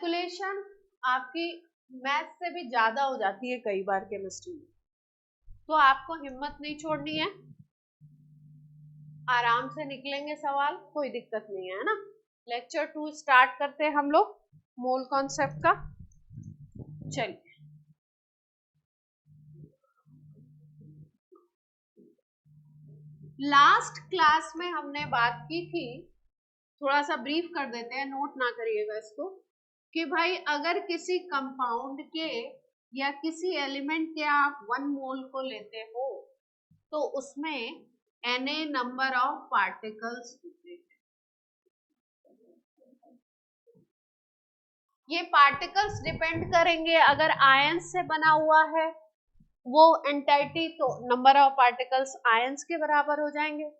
Calculation आपकी math से भी ज्यादा हो जाती है कई बार केमिस्ट्री में, तो आपको हिम्मत नहीं छोड़नी है, आराम से निकलेंगे सवाल, कोई दिक्कत नहीं है ना। लेक्चर 2 स्टार्ट करते हैं हम लोग मोल कॉन्सेप्ट का। चलिए, लास्ट क्लास में हमने बात की थी, थोड़ा सा ब्रीफ कर देते हैं, नोट ना करिएगा इसको, कि भाई अगर किसी कंपाउंड के या किसी एलिमेंट के आप 1 मोल को लेते हो तो उसमें Na नंबर ऑफ पार्टिकल्स होते हैं। ये पार्टिकल्स डिपेंड करेंगे, अगर आयंस से बना हुआ है वो एंटाइटी तो नंबर ऑफ पार्टिकल्स आयंस के बराबर हो जाएंगे,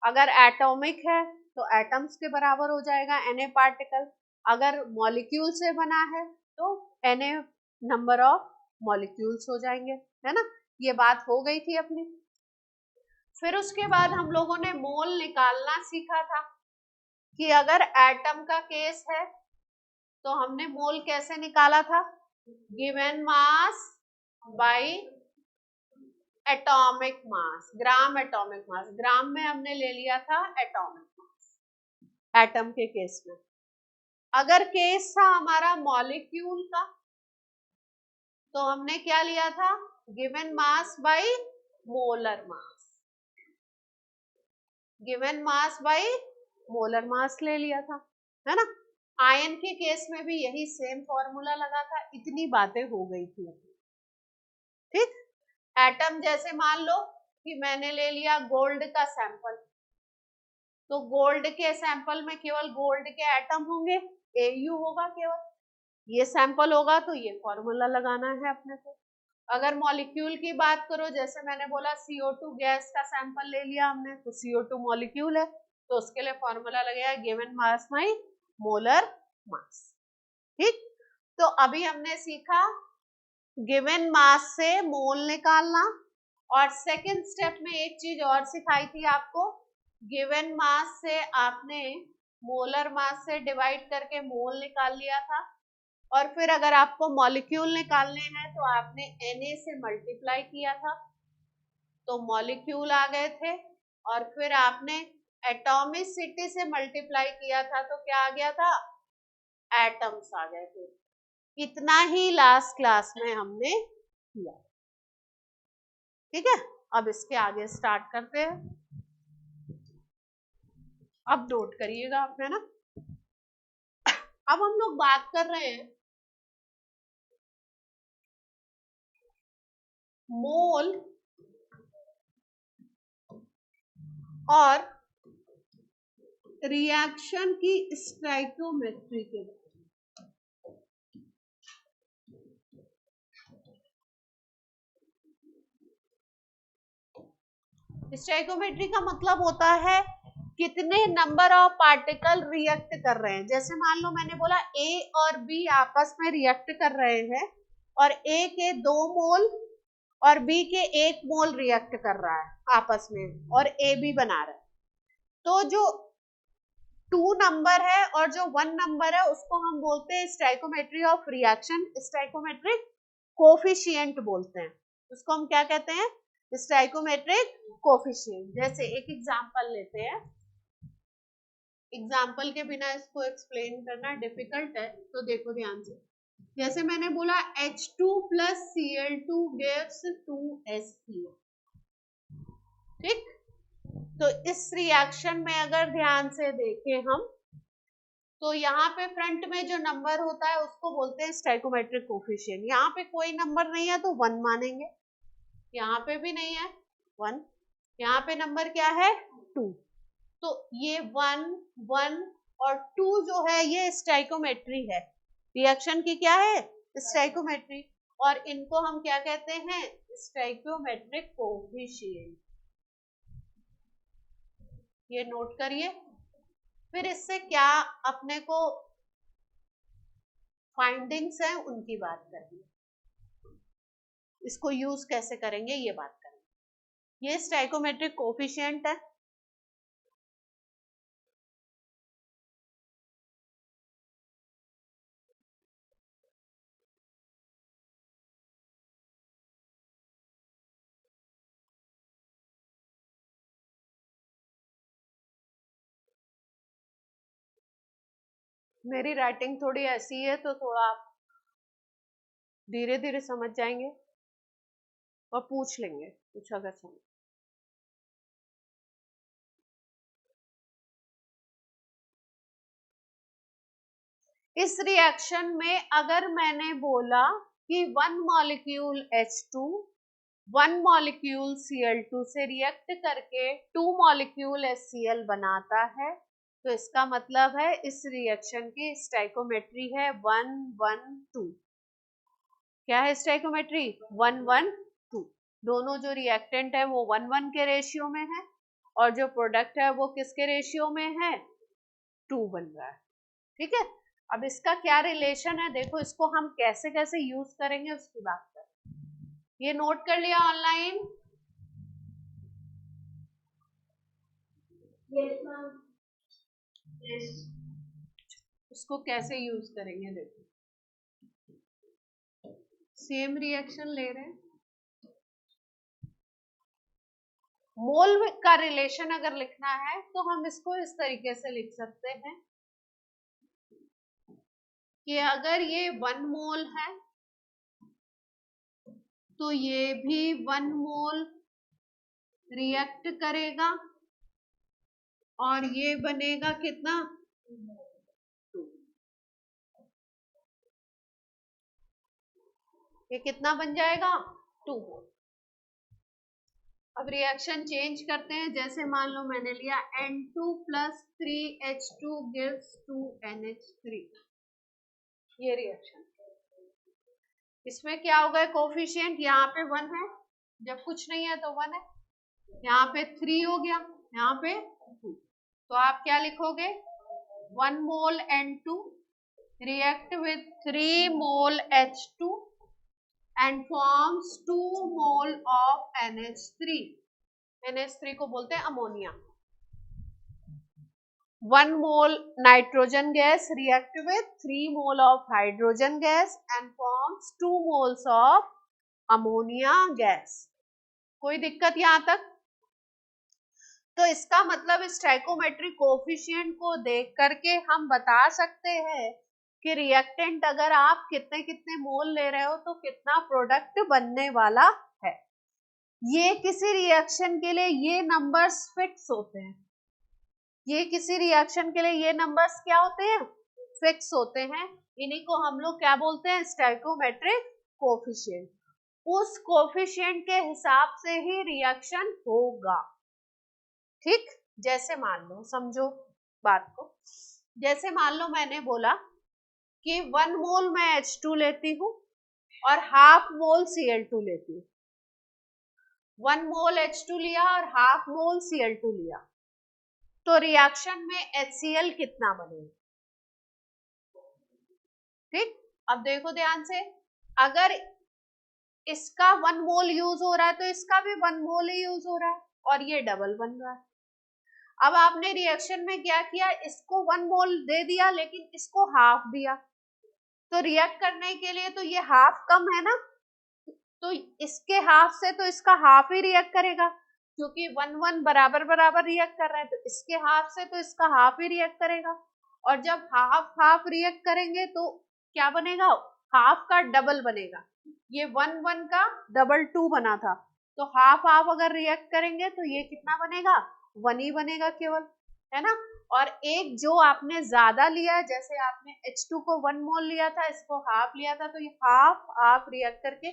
अगर एटॉमिक है तो एटम्स के बराबर हो जाएगा Na पार्टिकल, अगर मॉलिक्यूल से बना है तो Na नंबर ऑफ मॉलिक्यूल्स हो जाएंगे, है ना। ये बात हो गई थी अपनी। फिर उसके बाद हम लोगों ने मोल निकालना सीखा था कि अगर एटम का केस है तो हमने मोल कैसे निकाला था, given mass by atomic mass, gram atomic mass, gram में हमने ले लिया था एटॉमिक मास एटम के केस में। अगर केस था हमारा मॉलिक्यूल का तो हमने क्या लिया था, given mass by molar mass, given mass by molar mass ले लिया था, है ना। आयन के केस में भी यही सेम फॉर्मूला लगा था, इतनी बातें हो गई थी। ठीक, एटम जैसे मान लो कि मैंने ले लिया गोल्ड का सैंपल, तो गोल्ड के सैंपल में केवल गोल्ड के एटम होंगे, Au होगा केवल, ये सैंपल होगा तो ये फॉर्मूला लगाना है अपने को। अगर मॉलिक्यूल की बात करो, जैसे मैंने बोला CO2 गैस का सैंपल ले लिया हमने, तो CO2 मॉलिक्यूल है तो उसके लिए फॉर्मूला लगेगा given mass by molar mass. ठीक, तो अभी हमने सीखा गिवन मास से मोल निकालना, और सेकंड स्टेप में एक चीज और सिखाई थी आपको, गिवन मास से आपने मोलर मास से डिवाइड करके मोल निकाल लिया था, और फिर अगर आपको मॉलिक्यूल निकालने हैं तो आपने Na से मल्टीप्लाई किया था तो मॉलिक्यूल आ गए थे, और फिर आपने एटॉमिसिटी से मल्टीप्लाई किया था तो क्या आ गया था, एटम्स आ गए थे। इतना ही लास्ट क्लास में हमने किया। ठीक है, अब इसके आगे स्टार्ट करते हैं, अब नोट करिएगा आप, है ना। अब हम लोग बात कर रहे हैं मोल और रिएक्शन की स्टोइकियोमेट्री के बारे में। स्टोइकियोमेट्री का मतलब होता है कितने नंबर ऑफ पार्टिकल रिएक्ट कर रहे हैं। जैसे मान लो मैंने बोला A और B आपस में रिएक्ट कर रहे हैं, और A के 2 मोल और B के 1 मोल रिएक्ट कर रहा है आपस में, और AB बना रहा है, तो जो 2 नंबर है और जो 1 नंबर है उसको हम बोलते हैं stoichiometry of reaction, stoichiometric coefficient बोलते हैं उसको। हम क्या कहते हैं, स्टोइकियोमेट्रिक कोफिशिएंट। जैसे एक एग्जांपल लेते हैं, एग्जाम्पल के बिना इसको एक्सप्लेन करना डिफिकल्ट है, तो देखो ध्यान से। जैसे मैंने बोला H2 plus Cl2 gives 2SCl। ठीक, तो इस रिएक्शन में अगर ध्यान से देखें हम, तो यहाँ पे फ्रंट में जो नंबर होता है उसको बोलते हैं स्टोइकियोमेट्रिक कोफिशिएंट। यहाँ पे कोई नंबर नहीं है तो 1 मानेंगे, यहाँ पे भी नहीं है 1, यहाँ पे नंबर क्या है 2, तो ये 1 1 और 2 जो है ये स्टोइकियोमेट्री है, रिएक्शन की क्या है, स्टोइकियोमेट्री, और इनको हम क्या कहते हैं, स्टोइकियोमेट्रिक कोफिशिएंट। ये नोट करिए। फिर इससे क्या अपने को फाइंडिंग्स हैं उनकी बात करेंगे, इसको यूज कैसे करेंगे ये बात करेंगे। ये स्टोइकियोमेट्रिक कोफिशिएंट है, मेरी राइटिंग थोड़ी ऐसी है तो थोड़ा आप धीरे धीरे समझ जाएंगे और पूछ लेंगे कुछ अगर समझ। इस रिएक्शन में अगर मैंने बोला कि 1 मॉलिक्यूल H2 1 मॉलिक्यूल Cl2 से रिएक्ट करके 2 मॉलिक्यूल HCl बनाता है, तो इसका मतलब है इस रिएक्शन की स्टोइकोमेट्री है 112। क्या है स्टोइकोमेट्री? 112। दोनों जो रिएक्टेंट है वो 1:1 के रेशियो में है और जो प्रोडक्ट है वो किसके रेशियो में है? 2 बन रहा है। ठीक है, अब इसका क्या रिलेशन है देखो, इसको हम कैसे कैसे यूज करेंगे उसकी बात करें। ये नोट कर लिया ऑनलाइन? Yes ma'am. यस। उसको कैसे यूज करेंगे देखो, सेम रिएक्शन ले रहे हैं, मोल का रिलेशन अगर लिखना है तो हम इसको इस तरीके से लिख सकते हैं कि अगर ये 1 मोल है तो ये भी 1 मोल रिएक्ट करेगा और ये बनेगा कितना? 2। ये कितना बन जाएगा? 2 मोल। अब रिएक्शन चेंज करते हैं, जैसे मान लो मैंने लिया N2 + 3H2 gives 2NH3। ये रिएक्शन, इसमें क्या होगा? कोफिशिएंट यहाँ पे 1 है, जब कुछ नहीं है तो 1 है, यहाँ पे 3 हो गया, यहाँ पे 2, तो आप क्या लिखोगे? 1 मोल N2 react with 3 mole H2 and forms 2 mole of NH3। NH3 को बोलते हैं ammonia. 1 mole nitrogen gas react with 3 mole of hydrogen gas and forms 2 moles of ammonia gas। कोई दिक्कत यहाँ तक? तो इसका मतलब स्टोइकोमेट्रिक कोफिशिएंट को देख करके हम बता सकते हैं कि रिएक्टेंट अगर आप कितने कितने मोल ले रहे हो तो कितना प्रोडक्ट बनने वाला है। ये किसी रिएक्शन के लिए ये नंबर्स फिक्स होते हैं, ये किसी रिएक्शन के लिए ये नंबर्स क्या होते हैं? फिक्स होते हैं। इन्हीं को हम लोग क्या बोलते हैं? Stoichiometric coefficient. उस कोफिशिएंट के हिसाब से ही रिएक्शन होगा। ठीक, जैसे मान लो, समझो बात को, जैसे मान लो मैंने बोला कि 1 मोल मैं H2 लेती हूँ और हाफ मोल Cl2 लेती हूँ। 1 मोल H2 लिया और हाफ मोल Cl2 लिया, तो रिएक्शन में HCl कितना बनेगा? ठीक, अब देखो ध्यान से, अगर इसका 1 मोल यूज हो रहा है तो इसका भी 1 मोल ही यूज हो रहा है और ये डबल बन रहा है। अब आपने रिएक्शन में क्या किया? इसको 1 मोल दे दिया लेकिन इसको हाफ दिया, तो रिएक्ट करने के लिए तो ये हाफ कम है ना, तो इसके हाफ से तो इसका हाफ ही रिएक्ट करेगा, क्योंकि 1-1 बराबर बराबर रिएक्ट कर रहे हैं, तो इसके हाफ से तो इसका हाफ ही रिएक्ट करेगा। और जब हाफ हाफ रिएक्ट करेंगे तो क्या बनेगा? हाफ का डबल बनेगा। ये 1-1 का डबल 2 बना था, तो हाफ हाफ अगर रिएक्ट करेंगे तो ये कितना बनेगा? 1 ही बनेगा केवल, है ना। और एक जो आपने ज्यादा लिया, जैसे आपने H2 को 1 मोल लिया था, इसको हाफ लिया था, तो ये हाफ हाफ रिएक्ट करके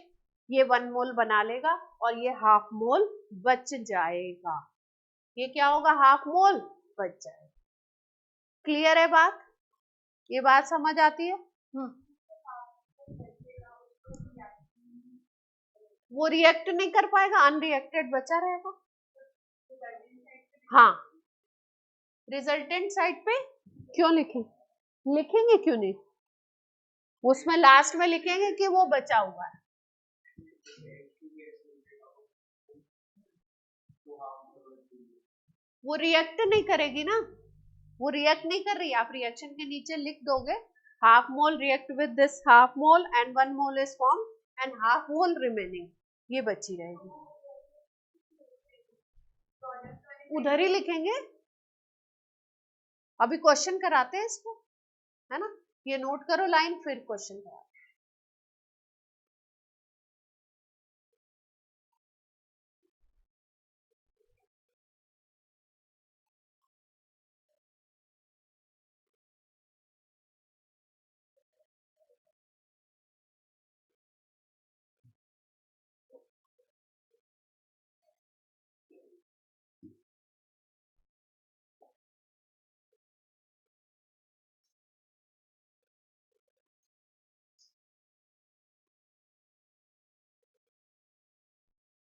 ये 1 मोल बना लेगा और ये हाफ मोल बच जाएगा। ये क्या होगा? हाफ मोल बच जाएगा। क्लियर है बात? ये बात समझ आती है? वो रिएक्ट नहीं कर पाएगा, अनरिएक्टेड बचा रहेगा। हाँ, रिजल्टेंट साइड पे क्यों लिखेंगे क्यों नहीं? उसमें लास्ट में लिखेंगे कि वो बचा हुआ है। वो रिएक्ट नहीं करेगी ना, वो रिएक्ट नहीं कर रही। आप रिएक्शन के नीचे लिख दोगे half mole react with this half mole and 1 mole is form and half mole remaining, ये बची रहेगी। उधर ही लिखेंगे, अभी क्वेश्चन कराते हैं इसको। है ना। ये नोट करो लाइन, फिर क्वेश्चन करा।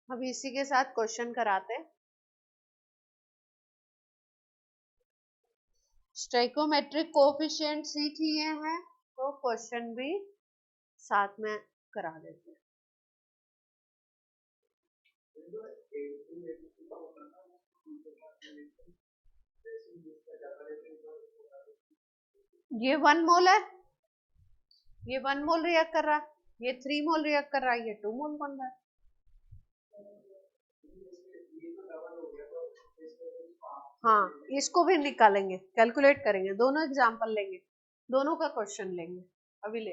अब इसी के साथ क्वेश्चन कराते हैं। स्टोइकोमेट्रिक कोएफिशिएंट सीख लिए हैं तो क्वेश्चन भी साथ में करा देते हैं। ये 1 मोल है, ये 1 मोल रिएक्ट कर रहा है, ये 3 मोल रिएक्ट कर रहा है, ये 2 मोल बन रहा है। हाँ, इसको भी निकालेंगे, कैलकुलेट करेंगे, दोनों एग्जांपल लेंगे, दोनों का क्वेश्चन लेंगे। अभी ले,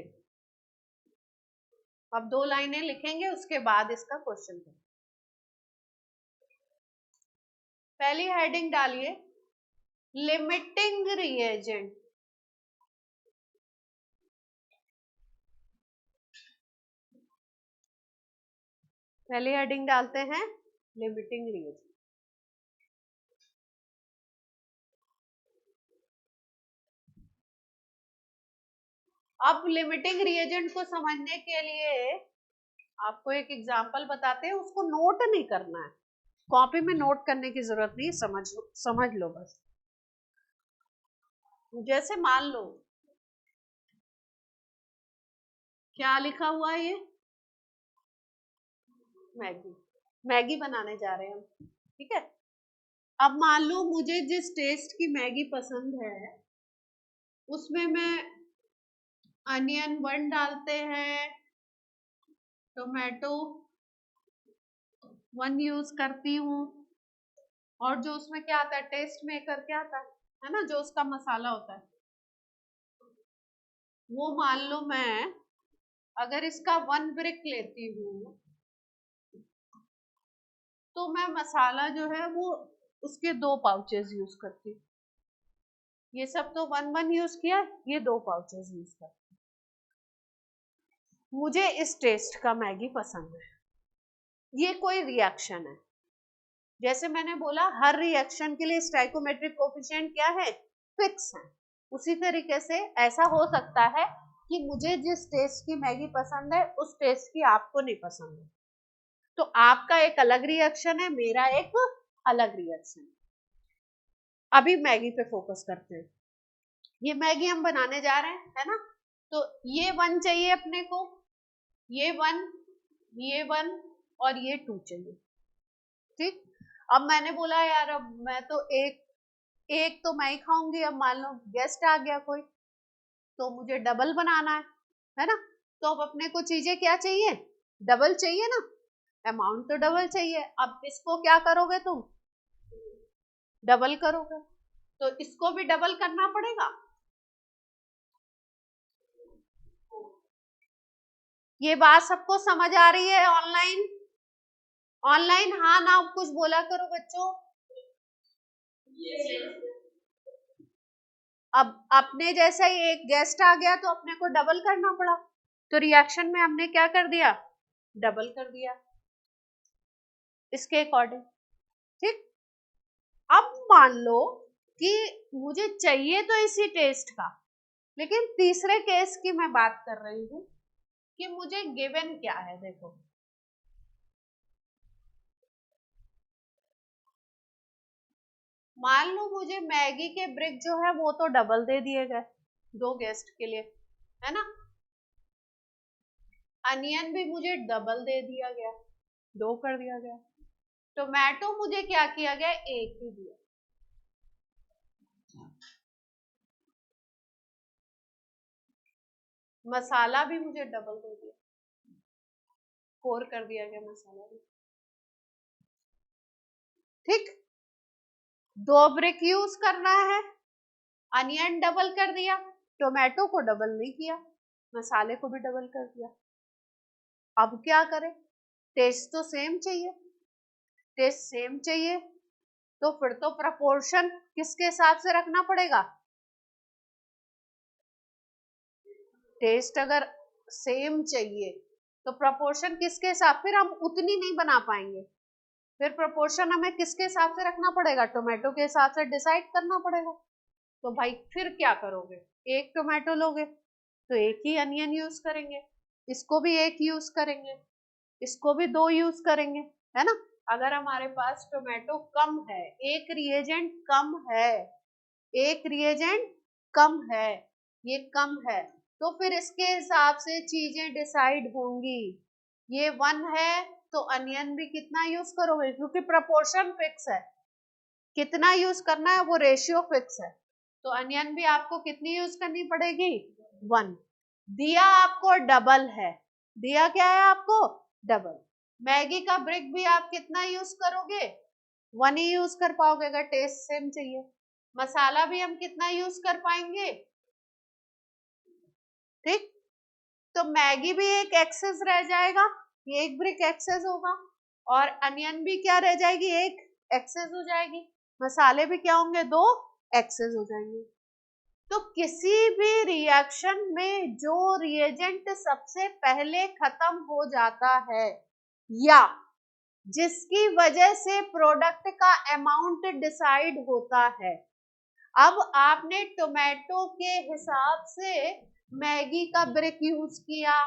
अब 2 लाइनें लिखेंगे, उसके बाद इसका क्वेश्चन करेंगे। पहली हेडिंग डालिए लिमिटिंग रिएजेंट। पहली हेडिंग डालते हैं लिमिटिंग रिएजेंट। अब लिमिटिंग रिएजेंट को समझने के लिए आपको एक एग्जांपल बताते हैं, उसको नोट नहीं करना है, कॉपी में नोट करने की जरूरत नहीं, समझ लो बस। जैसे मान लो क्या लिखा हुआ है, ये मैगी, मैगी बनाने जा रहे हैं हम, ठीक है। अब मान लो मुझे जिस टेस्ट की मैगी पसंद है उसमें मैं अनियन 1 डालते हैं, टोमेटो 1 यूज करती हूँ, और जो उसमें क्या आता है, टेस्ट मेकर क्या आता है ना, जो उसका मसाला होता है, वो मान लो मैं अगर इसका 1 ब्रिक लेती हूँ तो मैं मसाला जो है वो उसके 2 पाउचेस यूज करती हूँ। ये सब तो 1 यूज किया, ये 2 पाउचेस यूज करती हूँ। मुझे इस टेस्ट का मैगी पसंद है। ये कोई रिएक्शन है, जैसे मैंने बोला हर रिएक्शन के लिए स्टोइकोमेट्रिक कोएफिशिएंट क्या है, फिक्स है। उसी तरीके से ऐसा हो सकता है कि मुझे जिस टेस्ट की मैगी पसंद है उस टेस्ट की आपको नहीं पसंद है, तो आपका एक अलग रिएक्शन है, मेरा एक अलग रिएक्शन है। अभी मैगी पे फोकस करते हैं। ये मैगी हम बनाने जा रहे हैं, है ना, तो ये 1 चाहिए अपने को, ये 1, ये 1 और ये 2 चाहिए, ठीक। अब मैंने बोला यार अब मैं तो एक एक तो मैं ही खाऊंगी, अब मान लो गेस्ट आ गया कोई, तो मुझे डबल बनाना है ना। तो अब अपने को चीजें क्या चाहिए, डबल चाहिए ना, अमाउंट तो डबल चाहिए। अब इसको क्या करोगे तुम, डबल करोगे, तो इसको भी डबल करना पड़ेगा। ये बात सबको समझ आ रही है? ऑनलाइन ऑनलाइन हाँ ना कुछ बोला करो बच्चों। अब अपने जैसा ही एक गेस्ट आ गया तो अपने को डबल करना पड़ा, तो रिएक्शन में हमने क्या कर दिया, डबल कर दिया इसके अकॉर्डिंग, ठीक। अब मान लो कि मुझे चाहिए तो इसी टेस्ट का, लेकिन तीसरे केस की मैं बात कर रही हूं कि मुझे गिवन क्या है, देखो मान लो मुझे मैगी के ब्रिक जो है वो तो डबल दे दिए गए 2 गेस्ट के लिए, है ना। अनियन भी मुझे डबल दे दिया गया, 2 कर दिया गया। टोमेटो मुझे क्या किया गया, 1 ही दिया। मसाला भी मुझे डबल दे दिया, 4 कर दिया गया मसाला भी, ठीक। 2 ब्रिक यूज करना है, अनियन डबल कर दिया, टोमेटो को डबल नहीं किया, मसाले को भी डबल कर दिया। अब क्या करें, टेस्ट तो सेम चाहिए, टेस्ट सेम चाहिए तो फिर तो प्रपोर्शन किसके हिसाब से रखना पड़ेगा, टेस्ट अगर सेम चाहिए तो प्रपोर्शन किसके हिसाब, फिर हम उतनी नहीं बना पाएंगे, फिर प्रपोर्शन हमें किसके हिसाब से रखना पड़ेगा, टोमेटो के हिसाब से डिसाइड करना पड़ेगा। तो भाई फिर क्या करोगे, एक टोमेटो लोगे तो एक ही अनियन यूज करेंगे, इसको भी एक यूज करेंगे, इसको भी दो यूज करेंगे, है ना। अगर हमारे पास टोमेटो कम है, एक रिएजेंट कम है, एक रिएजेंट कम है, ये कम है, तो फिर इसके हिसाब से चीजें डिसाइड होंगी। ये 1 है तो अनियन भी कितना यूज करोगे, क्योंकि प्रपोर्शन फिक्स है, कितना यूज करना है वो रेशियो फिक्स है, तो अनियन भी आपको कितनी यूज करनी पड़ेगी, 1। दिया आपको डबल है, दिया क्या है आपको, डबल। मैगी का ब्रिक भी आप कितना यूज करोगे, 1 ही यूज कर पाओगे अगर टेस्ट सेम चाहिए। मसाला भी हम कितना यूज कर पाएंगे, ठीक। तो मैगी भी एक एक्सेस रह जाएगा, ये एक ब्रिक एक्सेस होगा, और अनियन भी क्या रह जाएगी, एक एक्सेस हो जाएगी, मसाले भी क्या होंगे, 2 एक्सेस हो जाएंगे। तो किसी भी रिएक्शन में जो रिएजेंट सबसे पहले खत्म हो जाता है या जिसकी वजह से प्रोडक्ट का अमाउंट डिसाइड होता है, अब आपने टोमेटो के हिसाब से मैगी का ब्रिक यूज किया,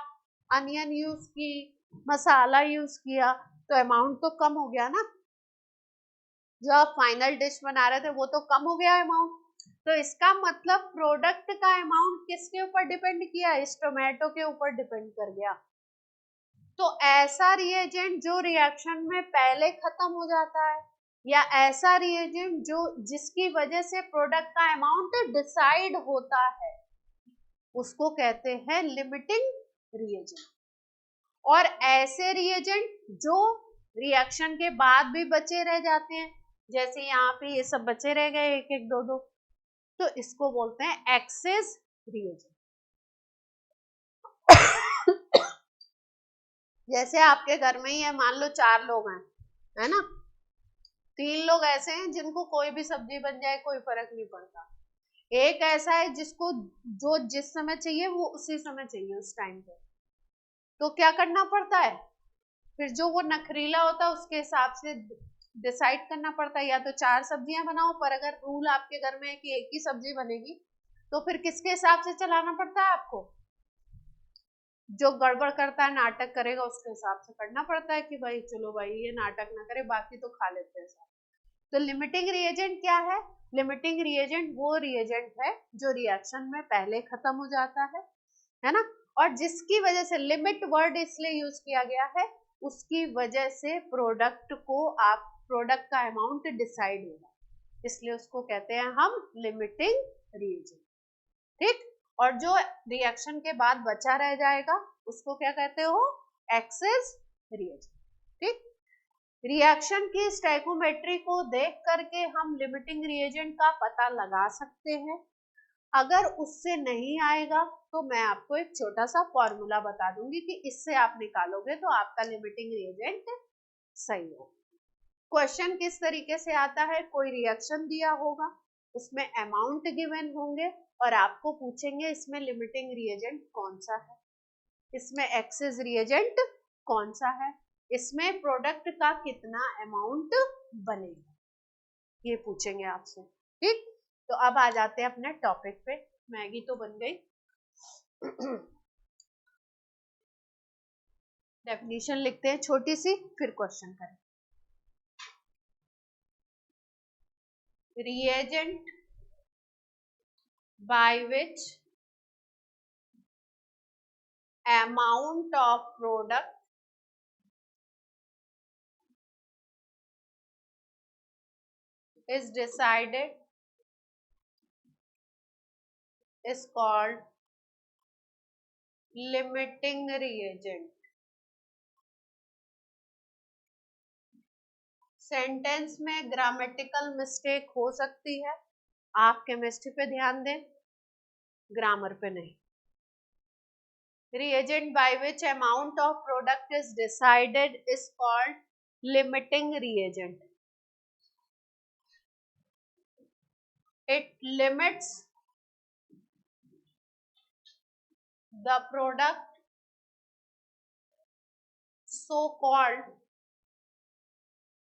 अनियन यूज की, मसाला यूज किया, तो अमाउंट तो कम हो गया ना, जो आप फाइनल डिश बना रहे थे वो तो कम हो गया अमाउंट। तो इसका मतलब प्रोडक्ट का अमाउंट किसके ऊपर डिपेंड किया, इस टोमेटो के ऊपर डिपेंड कर गया। तो ऐसा रिएजेंट जो रिएक्शन में पहले खत्म हो जाता है, या ऐसा रिएजेंट जो जिसकी वजह से प्रोडक्ट का अमाउंट डिसाइड होता है, उसको कहते हैं लिमिटिंग रिएजेंट। और ऐसे रिएजेंट जो रिएक्शन के बाद भी बचे रह जाते हैं, जैसे यहाँ पे ये सब बचे रह गए एक एक दो दो, तो इसको बोलते हैं एक्सेस रिएजेंट। जैसे आपके घर में ही है, मान लो 4 लोग हैं, है ना, 3 लोग ऐसे हैं जिनको कोई भी सब्जी बन जाए कोई फर्क नहीं पड़ता, एक ऐसा है जिसको जो जिस समय चाहिए वो उसी समय चाहिए उस टाइम पे, तो क्या करना पड़ता है, फिर जो वो नखरीला होता है उसके हिसाब से डिसाइड करना पड़ता है, या तो 4 सब्जियां बनाओ, पर अगर रूल आपके घर में है कि एक ही सब्जी बनेगी, तो फिर किसके हिसाब से चलाना पड़ता है आपको, जो गड़बड़ करता है नाटक करेगा उसके हिसाब से करना पड़ता है कि भाई चलो भाई ये नाटक ना करे, बाकी तो खा लेते हैं सब। तो लिमिटिंग रिएजेंट क्या है, लिमिटिंग रिएजेंट वो रिएजेंट है जो रिएक्शन में पहले खत्म हो जाता है ना, और जिसकी वजह से, लिमिट वर्ड इसलिए यूज किया गया है, उसकी वजह से प्रोडक्ट का अमाउंट डिसाइड होगा, इसलिए उसको कहते हैं हम लिमिटिंग रिएजेंट, ठीक। और जो रिएक्शन के बाद बचा रह जाएगा उसको क्या कहते हो, एक्सेस रिएजेंट, ठीक। रिएक्शन की स्टैइकोमेट्री को देख करके हम लिमिटिंग रिएजेंट का पता लगा सकते हैं। अगर उससे नहीं आएगा तो मैं आपको एक छोटा सा फॉर्मूला बता दूंगी कि इससे आप निकालोगे तो आपका लिमिटिंग रिएजेंट सही हो। क्वेश्चन किस तरीके से आता है, कोई रिएक्शन दिया होगा, उसमें अमाउंट गिवन होंगे और आपको पूछेंगे इसमें लिमिटिंग रिएजेंट कौन सा है, इसमें एक्सेस रिएजेंट कौन सा है, इसमें प्रोडक्ट का कितना अमाउंट बनेगा, ये पूछेंगे आपसे, ठीक। तो अब आ जाते हैं अपने टॉपिक पे, मैगी तो बन गई। डेफिनेशन लिखते हैं छोटी सी, फिर क्वेश्चन करें। reagent by which amount of product is decided is called limiting reagent। Sentence में ग्रामेटिकल मिस्टेक हो सकती है, आप केमिस्ट्री पे ध्यान दें, ग्रामर पे नहीं। reagent by which amount of product is decided is called limiting reagent. It limits the product, so called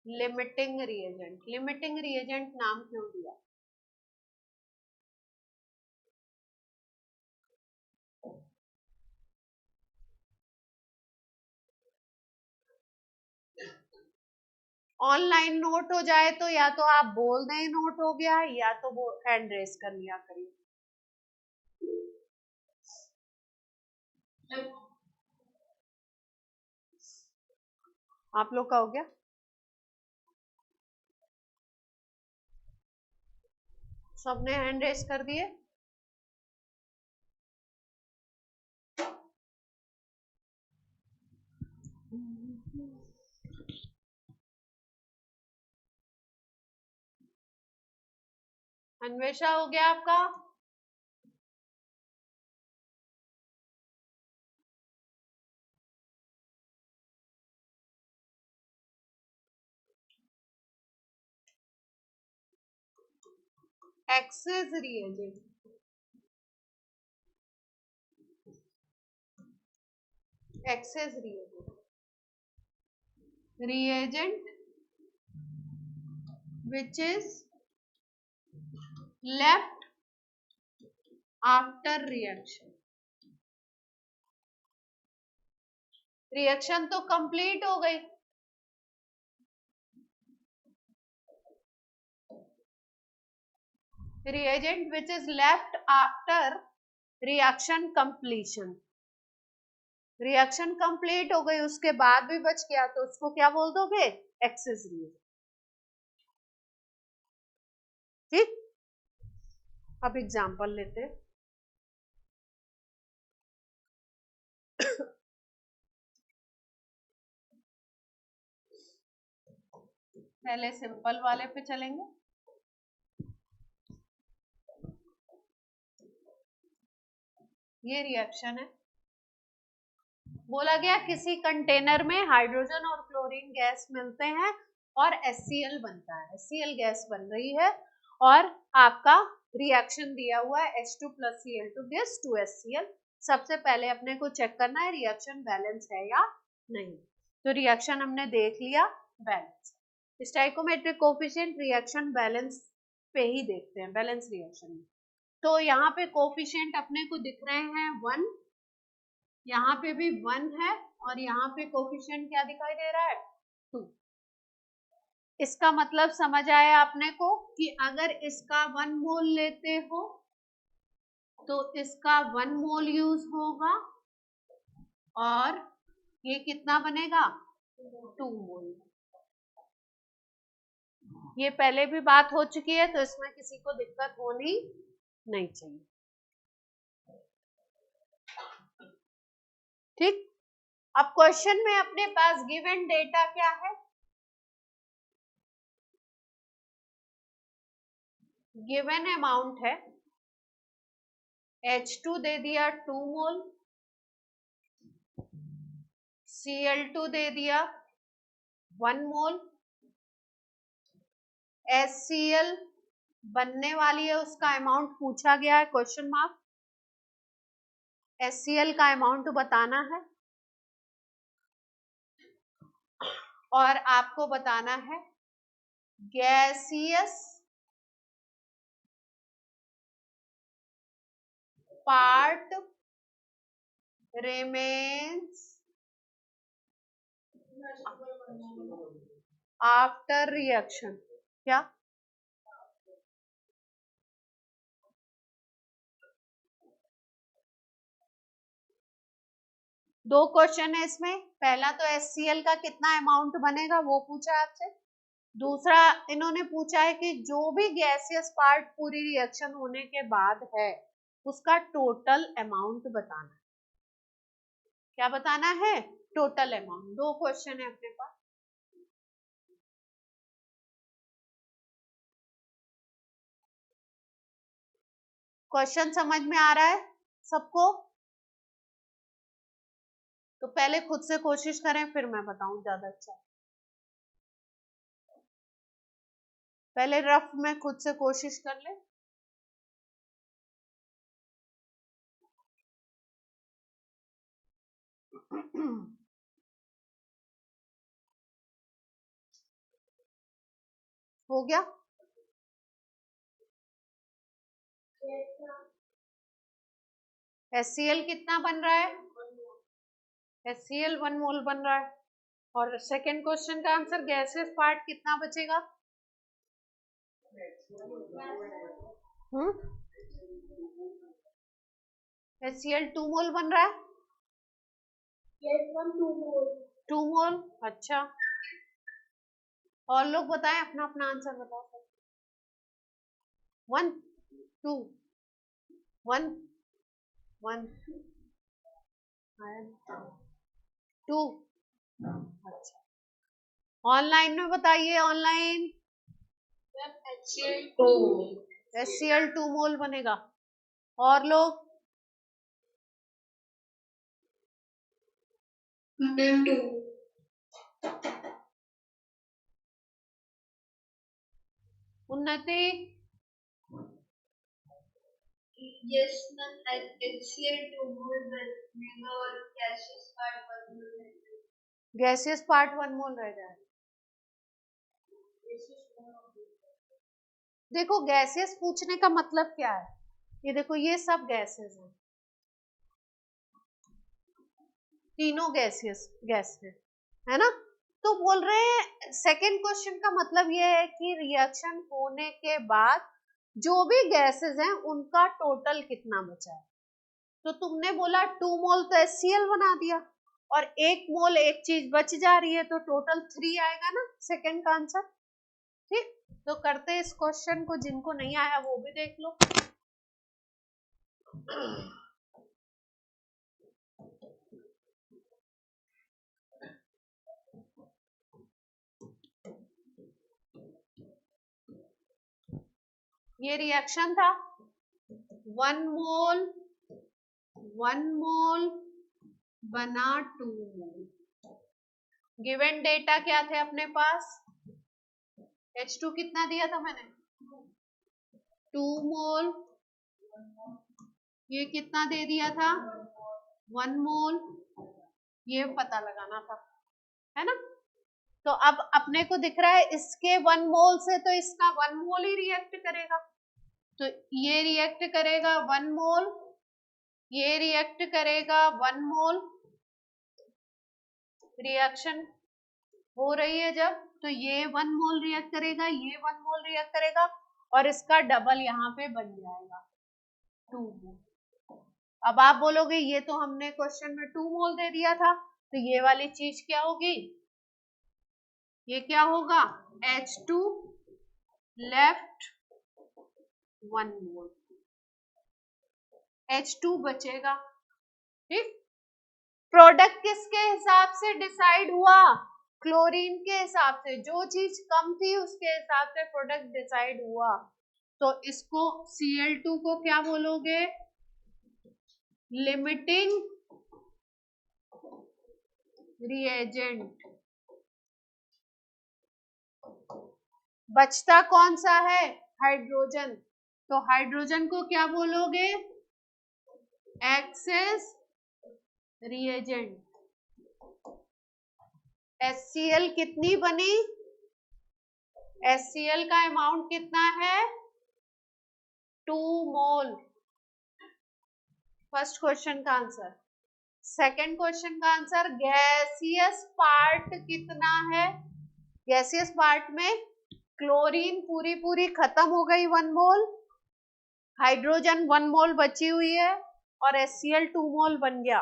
limiting reagent. limiting reagent नाम क्यों दिया? ऑनलाइन नोट हो जाए तो या तो आप बोल दें नोट हो गया, या तो वो हैंड रेस कर लिया करिए। आप लोग का हो गया? सबने हैंड रेस कर दिए? अन्वेषा हो गया आपका? Access reagent, access reagent, reagent which is left after reaction. Reaction तो कंप्लीट हो गई, reagent which is left after reaction completion. Reaction complete हो गई, उसके बाद भी बच गया तो उसको क्या बोल दोगे? Access reagent. ठीक, अब एग्जांपल लेते हैं। पहले सिंपल वाले पे चलेंगे। ये रिएक्शन है, बोला गया किसी कंटेनर में हाइड्रोजन और क्लोरीन गैस मिलते हैं और HCl बनता है। HCl गैस बन रही है और आपका रिएक्शन दिया हुआ है H2 + Cl2 gives 2HCl। सबसे पहले अपने को चेक करना है रिएक्शन बैलेंस है या नहीं। तो रिएक्शन हमने देख लिया balance. Stoichiometric coefficient reaction balance पे ही देखते हैं, बैलेंस रिएक्शन में। तो यहाँ पे कोफिशिएंट अपने को दिख रहे हैं 1, यहाँ पे भी 1 है और यहाँ पे कोफिशिएंट क्या दिखाई दे रहा है? 2। इसका मतलब समझ आया आपने को कि अगर इसका 1 मोल लेते हो तो इसका 1 मोल यूज होगा और ये कितना बनेगा? 2 मोल। ये पहले भी बात हो चुकी है तो इसमें किसी को दिक्कत होनी नहीं चाहिए। ठीक, अब क्वेश्चन में अपने पास गिवन डेटा क्या है? गिवन अमाउंट है H2 दे दिया 2 मोल, Cl2 दे दिया 1 मोल, HCl बनने वाली है उसका अमाउंट पूछा गया है क्वेश्चन मार्क। HCl का अमाउंट बताना है और आपको बताना है gaseous part remains after reaction. क्या? दो क्वेश्चन है इसमें। पहला तो HCl का कितना अमाउंट बनेगा वो पूछा है आपसे। दूसरा इन्होंने पूछा है कि जो भी गैसियस पार्ट पूरी रिएक्शन होने के बाद है उसका टोटल अमाउंट बताना है। क्या बताना है? Total amount. दो क्वेश्चन है अपने पास। क्वेश्चन समझ में आ रहा है सबको? तो पहले खुद से कोशिश करें, फिर मैं बताऊं, ज्यादा अच्छा। पहले रफ में खुद से कोशिश कर ले। हो गया? HCl कितना बन रहा है? HCl 1 मोल बन रहा है। और सेकंड क्वेश्चन का आंसर गैसेस पार्ट कितना बचेगा? HCl 2 मोल बन रहा है। 2 मोल। अच्छा, और लोग बताएं, अपना अपना आंसर बताओ। 1 2 1 1 2। अच्छा, ऑनलाइन में बताइए, ऑनलाइन। HCl 2 मोल बनेगा। और लोग? उन्नति? Yes, ma'am. HCl 2 मोल बनेगा और gaseous part 1 मोल रहेगा। गैसियस पार्ट 1 मोल रह जाए। देखो, गैसेस पूछने का मतलब क्या है? ये देखो, ये सब गैसेस हैं, तीनों गैसेस गैस है ना? तो बोल रहे हैं, सेकंड क्वेश्चन का मतलब ये है कि रिएक्शन होने के बाद जो भी गैसेस हैं उनका टोटल कितना बचा है। तो तुमने बोला 2 मोल तो HCl बना दिया, और 1 मोल एक चीज बच जा रही है, तो टोटल 3 आएगा ना सेकंड का आंसर। ठीक, तो करते इस क्वेश्चन को, जिनको नहीं आया वो भी देख लो। ये रिएक्शन था, 1 मोल बना 2 मोल। गिवन डेटा क्या थे अपने पास? H2 कितना दिया था मैंने? 2 मोल। ये कितना दे दिया था? 1 मोल। ये पता लगाना था, है ना? तो अब अपने को दिख रहा है इसके 1 मोल से तो इसका 1 मोल ही रिएक्ट करेगा, तो ये रिएक्ट करेगा 1 मोल, ये रिएक्ट करेगा 1 मोल। रिएक्शन हो रही है जब, तो ये 1 मोल रिएक्ट करेगा, ये 1 मोल रिएक्ट करेगा, और इसका डबल यहाँ पे बन जाएगा 2 मोल। अब आप बोलोगे ये तो हमने क्वेश्चन में 2 मोल दे दिया था, तो ये वाली चीज क्या होगी? ये क्या होगा? H2 लेफ्ट 1 मोल, H2 बचेगा। ठीक, प्रोडक्ट किसके हिसाब से डिसाइड हुआ? क्लोरीन के हिसाब से। जो चीज कम थी उसके हिसाब से प्रोडक्ट डिसाइड हुआ। तो इसको Cl2 को क्या बोलोगे? Limiting reagent. बचता कौन सा है? हाइड्रोजन। तो हाइड्रोजन को क्या बोलोगे? Access reagent. HCl कितनी बनी? HCl का अमाउंट कितना है? 2 मोल। फर्स्ट क्वेश्चन का आंसर। सेकंड क्वेश्चन का आंसर, गैसियस पार्ट कितना है? गैसियस पार्ट में क्लोरीन पूरी पूरी खत्म हो गई 1 मोल, हाइड्रोजन 1 मोल बची हुई है, और HCl 2 मोल बन गया।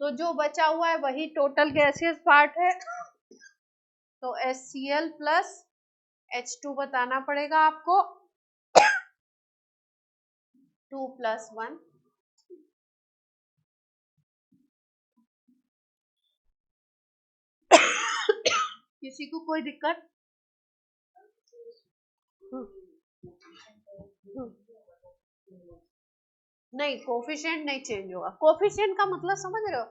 तो जो बचा हुआ है वही टोटल गैसियस पार्ट है। तो HCl प्लस H2 बताना पड़ेगा आपको, 2 + 1। किसी को कोई दिक्कत? नहीं, कोफिशिएंट नहीं चेंज होगा। कोफिशिएंट का मतलब समझ रहे हो,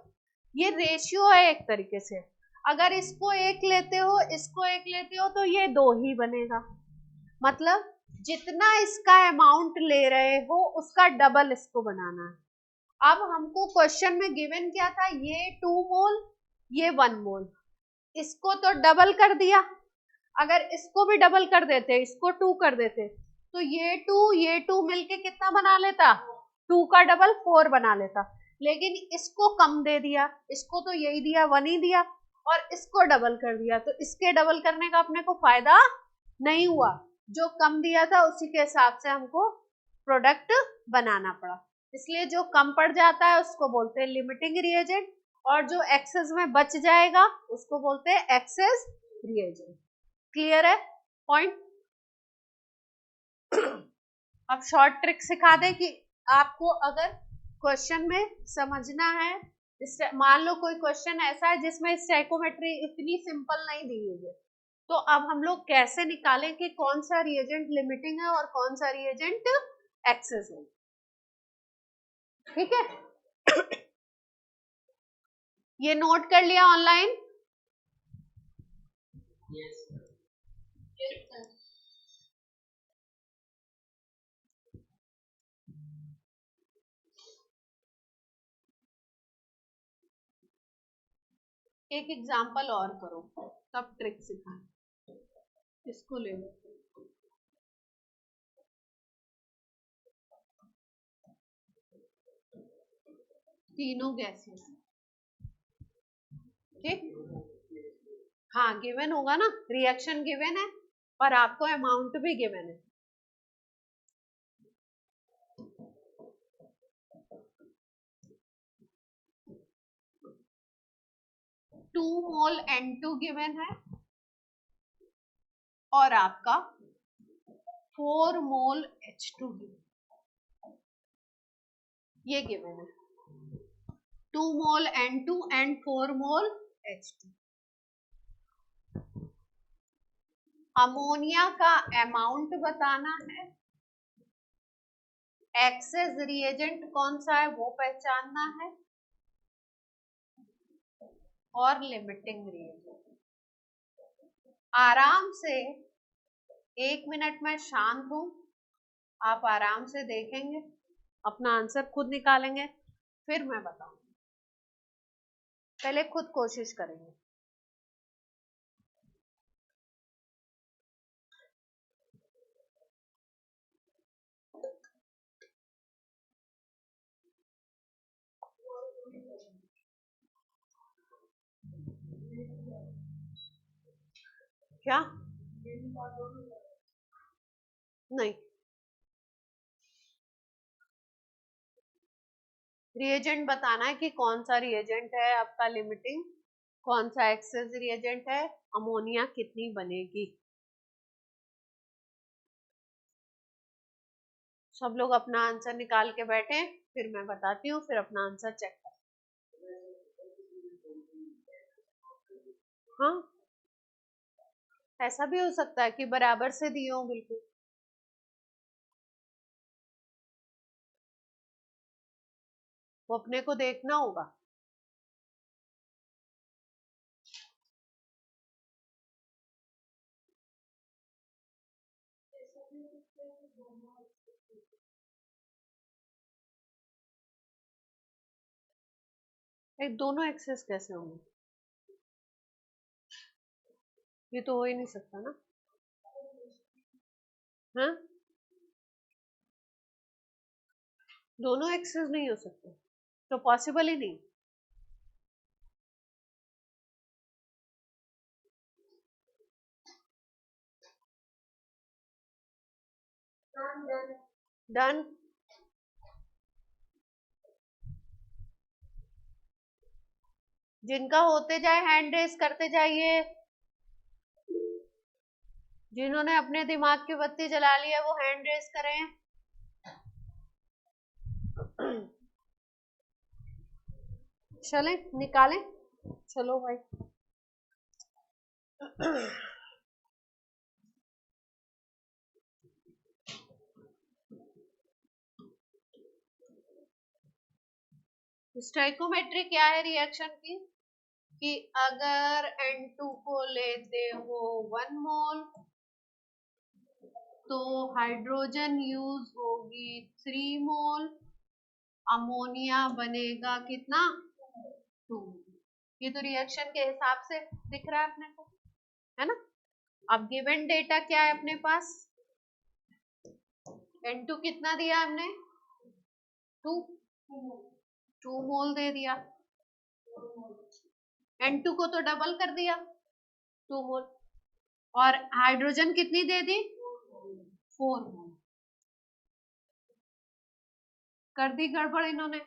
ये रेशियो है एक तरीके से। अगर इसको एक लेते हो, इसको एक लेते हो, तो ये 2 ही बनेगा। मतलब जितना इसका अमाउंट ले रहे हो उसका डबल इसको बनाना है। अब हमको क्वेश्चन में गिवन क्या था, ये 2 मोल, ये 1 मोल, इसको तो डबल कर दिया। अगर इसको भी डबल कर देते, इसको 2 कर देते, तो ये 2 मिलके कितना बना लेता, 2 का डबल 4 बना लेता। लेकिन इसको कम दे दिया, इसको तो यही दिया, 1 ही दिया, और इसको डबल कर दिया, तो इसके डबल करने का अपने को फायदा नहीं हुआ। जो कम दिया था उसी के हिसाब से हमको प्रोडक्ट बनाना पड़ा। इसलिए जो कम पड़ जाता है उसको बोलते हैं लिमिटिंग रिएजेंट, और जो एक्सेस में बच जाएगा उसको बोलते हैं एक्सेस रिएजेंट। क्लियर है पॉइंट? अब शॉर्ट ट्रिक सिखा दें कि आपको अगर क्वेश्चन में समझना है, मान लो कोई क्वेश्चन ऐसा है जिसमें स्टैइकोमेट्री इतनी सिंपल नहीं दी हुई है, तो अब हम लोग कैसे निकालें कि कौन सा रिएजेंट लिमिटिंग है और कौन सा रिएजेंट एक्सेस है। ठीक है, ये नोट कर लिया ऑनलाइन? Yes, sir. एक एग्जांपल और करो, तब ट्रिक सिखाएं। इसको ले लो, तीनों गैसेस। ठीक, हाँ गिवन होगा ना, रिएक्शन गिवन है पर आपको अमाउंट भी गिवन है। टू मोल N2 गिवन है और आपका 4 मोल H2 गिवन, ये गिवन है। 2 मोल N2 and 4 mole H2। Ammonia का अमाउंट बताना है, एक्सेस रिएजेंट कौन सा है वो पहचानना है, और लिमिटिंग रिएजेंट। आराम से 1 मिनट में शांत हूं, आप आराम से देखेंगे, अपना आंसर खुद निकालेंगे, फिर मैं बताऊंगी। पहले खुद कोशिश करेंगे। क्या नहीं, रिएजेंट बताना है कि कौन सा रिएजेंट है आपका लिमिटिंग, कौन सा एक्सेस रिएजेंट है, अमोनिया कितनी बनेगी। सब लोग अपना आंसर निकाल के बैठे, फिर मैं बताती हूँ, फिर अपना आंसर चेक कर। हाँ, ऐसा भी हो सकता है कि बराबर से दिए हो बिल्कुल। वो अपने को देखना होगा। एक दोनों एक्सेस कैसे होंगे, ये तो हो ही नहीं सकता ना। हाँ, दोनों एक्सेस नहीं हो सकते, तो पॉसिबल ही नहीं। डन। जिनका होते जाए हैंड रेस करते जाइए, जिन्होंने अपने दिमाग की बत्ती जला ली है वो हैंड रेस करें। चलें निकालें, चलो भाई। स्टोइकोमेट्री क्या है रिएक्शन की, कि अगर N2 को लेते हो 1 मोल तो हाइड्रोजन यूज होगी 3 मोल, अमोनिया बनेगा कितना 2। ये तो रिएक्शन के हिसाब से दिख रहा है अपने को, है ना। अब गिवन डेटा क्या है अपने पास, N2 कितना दिया हमने 2 मोल दे दिया, N2 को तो डबल कर दिया 2 मोल, और हाइड्रोजन कितनी दे दी 4 मोल। कर दी गड़बड़ इन्होंने,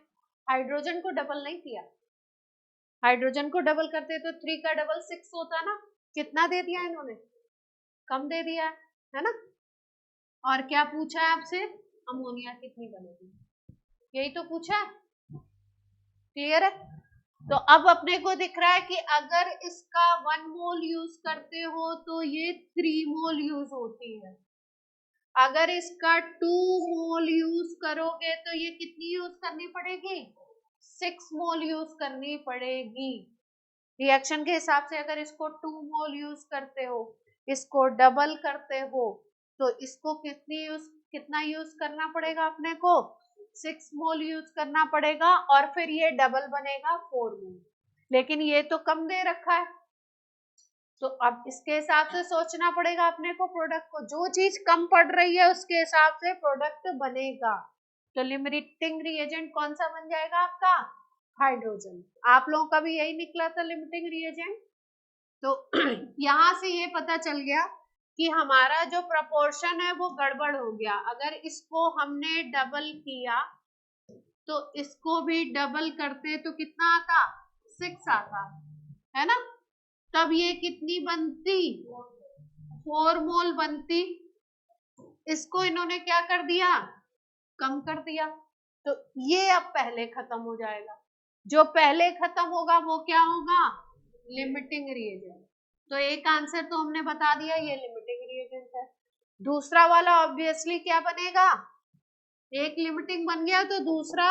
हाइड्रोजन को डबल नहीं किया, हाइड्रोजन को डबल करते तो 3 का डबल 6 होता ना, कितना दे दिया इन्होंने, कम दे दिया है ना। और क्या पूछा है आपसे, अमोनिया कितनी बनेगी, यही तो पूछा है, क्लियर है। तो अब अपने को दिख रहा है कि अगर इसका 1 मोल यूज करते हो तो ये 3 मोल यूज होती है, अगर इसका 2 मोल यूज करोगे तो ये कितनी यूज करनी पड़ेगी 6 मोल यूज करनी पड़ेगी। रिएक्शन के हिसाब से अगर इसको 2 मोल यूज करते हो, इसको डबल करते हो, तो इसको कितना यूज करना पड़ेगा अपने को 6 मोल यूज करना पड़ेगा, और फिर ये डबल बनेगा 4 मोल, लेकिन ये तो कम दे रखा है, तो अब इसके हिसाब से सोचना पड़ेगा अपने को प्रोडक्ट को, जो चीज कम पड़ रही है उसके हिसाब से प्रोडक्ट बनेगा। तो लिमिटिंग रिएजेंट कौन सा बन जाएगा आपका हाइड्रोजन, आप लोगों का भी यही निकला था लिमिटिंग रिएजेंट। तो यहां से ये पता चल गया कि हमारा जो प्रपोर्शन है वो गड़बड़ हो गया, अगर इसको हमने डबल किया तो इसको भी डबल करते तो कितना आता 6 आता, है ना। तब ये कितनी बनती 4 मोल बनती, इसको इन्होंने क्या कर दिया कम कर दिया, तो ये अब पहले खत्म हो जाएगा, जो पहले खत्म होगा वो क्या होगा लिमिटिंग रिएजेंट। तो एक आंसर तो हमने बता दिया ये लिमिटिंग रिएजेंट है। दूसरा वाला ऑब्वियसली क्या बनेगा, एक लिमिटिंग बन गया तो दूसरा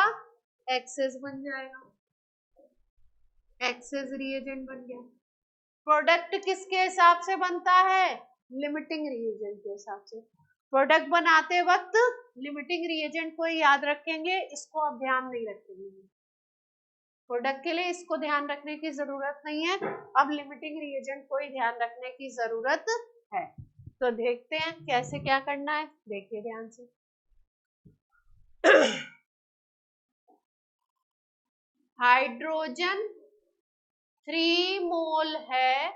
एक्सेस बन जाएगा, एक्सेस रिएजेंट बन गया। प्रोडक्ट किसके हिसाब से बनता है लिमिटिंग रिएजेंट के हिसाब से, प्रोडक्ट बनाते वक्त लिमिटिंग रिएजेंट को याद रखेंगे, इसको अब ध्यान नहीं रखेंगे, प्रोडक्ट के लिए इसको ध्यान रखने की जरूरत नहीं है, अब लिमिटिंग रिएजेंट को ही ध्यान रखने की जरूरत है। तो देखते हैं कैसे क्या करना है, देखिए ध्यान से। हाइड्रोजन 3 मोल है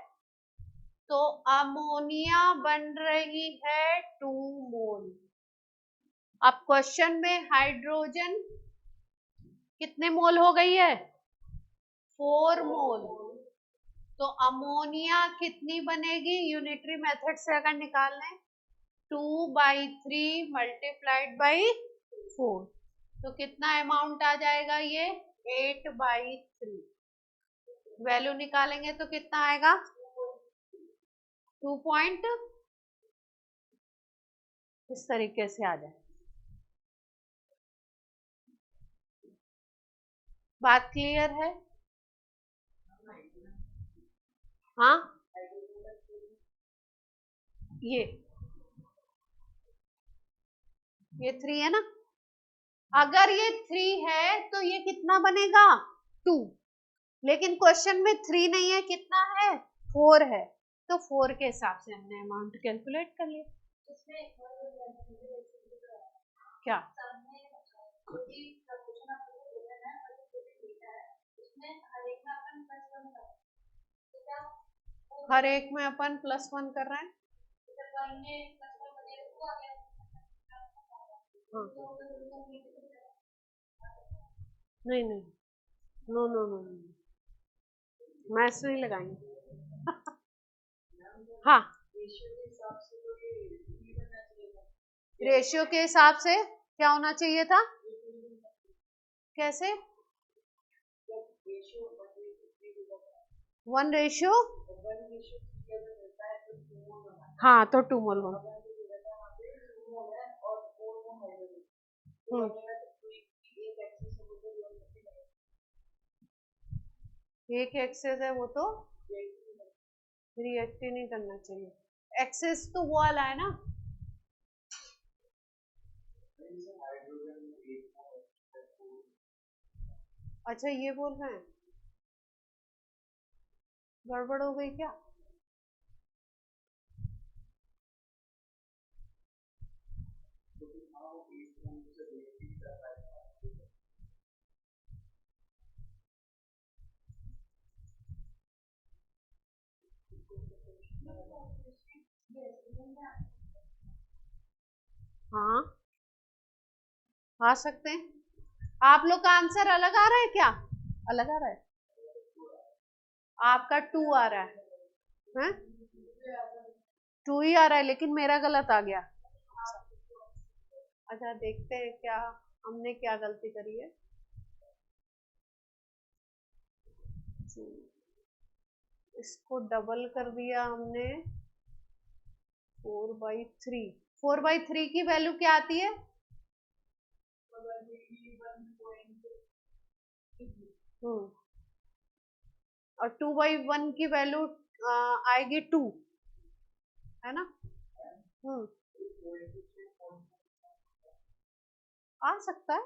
तो अमोनिया बन रही है 2 मोल। अब क्वेश्चन में हाइड्रोजन कितने मोल हो गई है 4 मोल, तो अमोनिया कितनी बनेगी, यूनिटरी मेथड से अगर निकाल लें 2/3 मल्टीप्लाइड बाई 4, तो कितना अमाउंट आ जाएगा ये 8/3, वैल्यू निकालेंगे तो कितना आएगा 2 पॉइंट, इस तरीके से आ जाए। बात क्लियर है, हाँ ये 3 है ना, अगर ये 3 है तो ये कितना बनेगा 2, लेकिन क्वेश्चन में 3 नहीं है, कितना है 4 है, तो 4 के हिसाब से हमने अमाउंट कैलकुलेट कर लिया। क्या हर एक में अपन +1 कर रहे हैं, हाँ। नहीं नहीं no no no no maths नहीं लगाएंगे। हाँ रेशियो के हिसाब से क्या होना चाहिए था, कैसे 1:, हाँ तो 2 मोल हो, एक एक्सेस है वो तो रिएक्ट ही नहीं करना चाहिए। एक्सेस तो वो वाला है ना। अच्छा ये बोल रहे हैं, गड़बड़ हो गई क्या? हाँ आ सकते हैं। आप लोग का आंसर अलग आ रहा है क्या? अलग आ रहा है? आपका 2 आ रहा है? 2 ही आ रहा है, लेकिन मेरा गलत आ गया। अच्छा देखते हैं क्या हमने क्या गलती करी है। इसको डबल कर दिया हमने 4/3। 4/3 की वैल्यू क्या आती है? और 2/1 की वैल्यू आएगी 2, है ना? आ सकता है।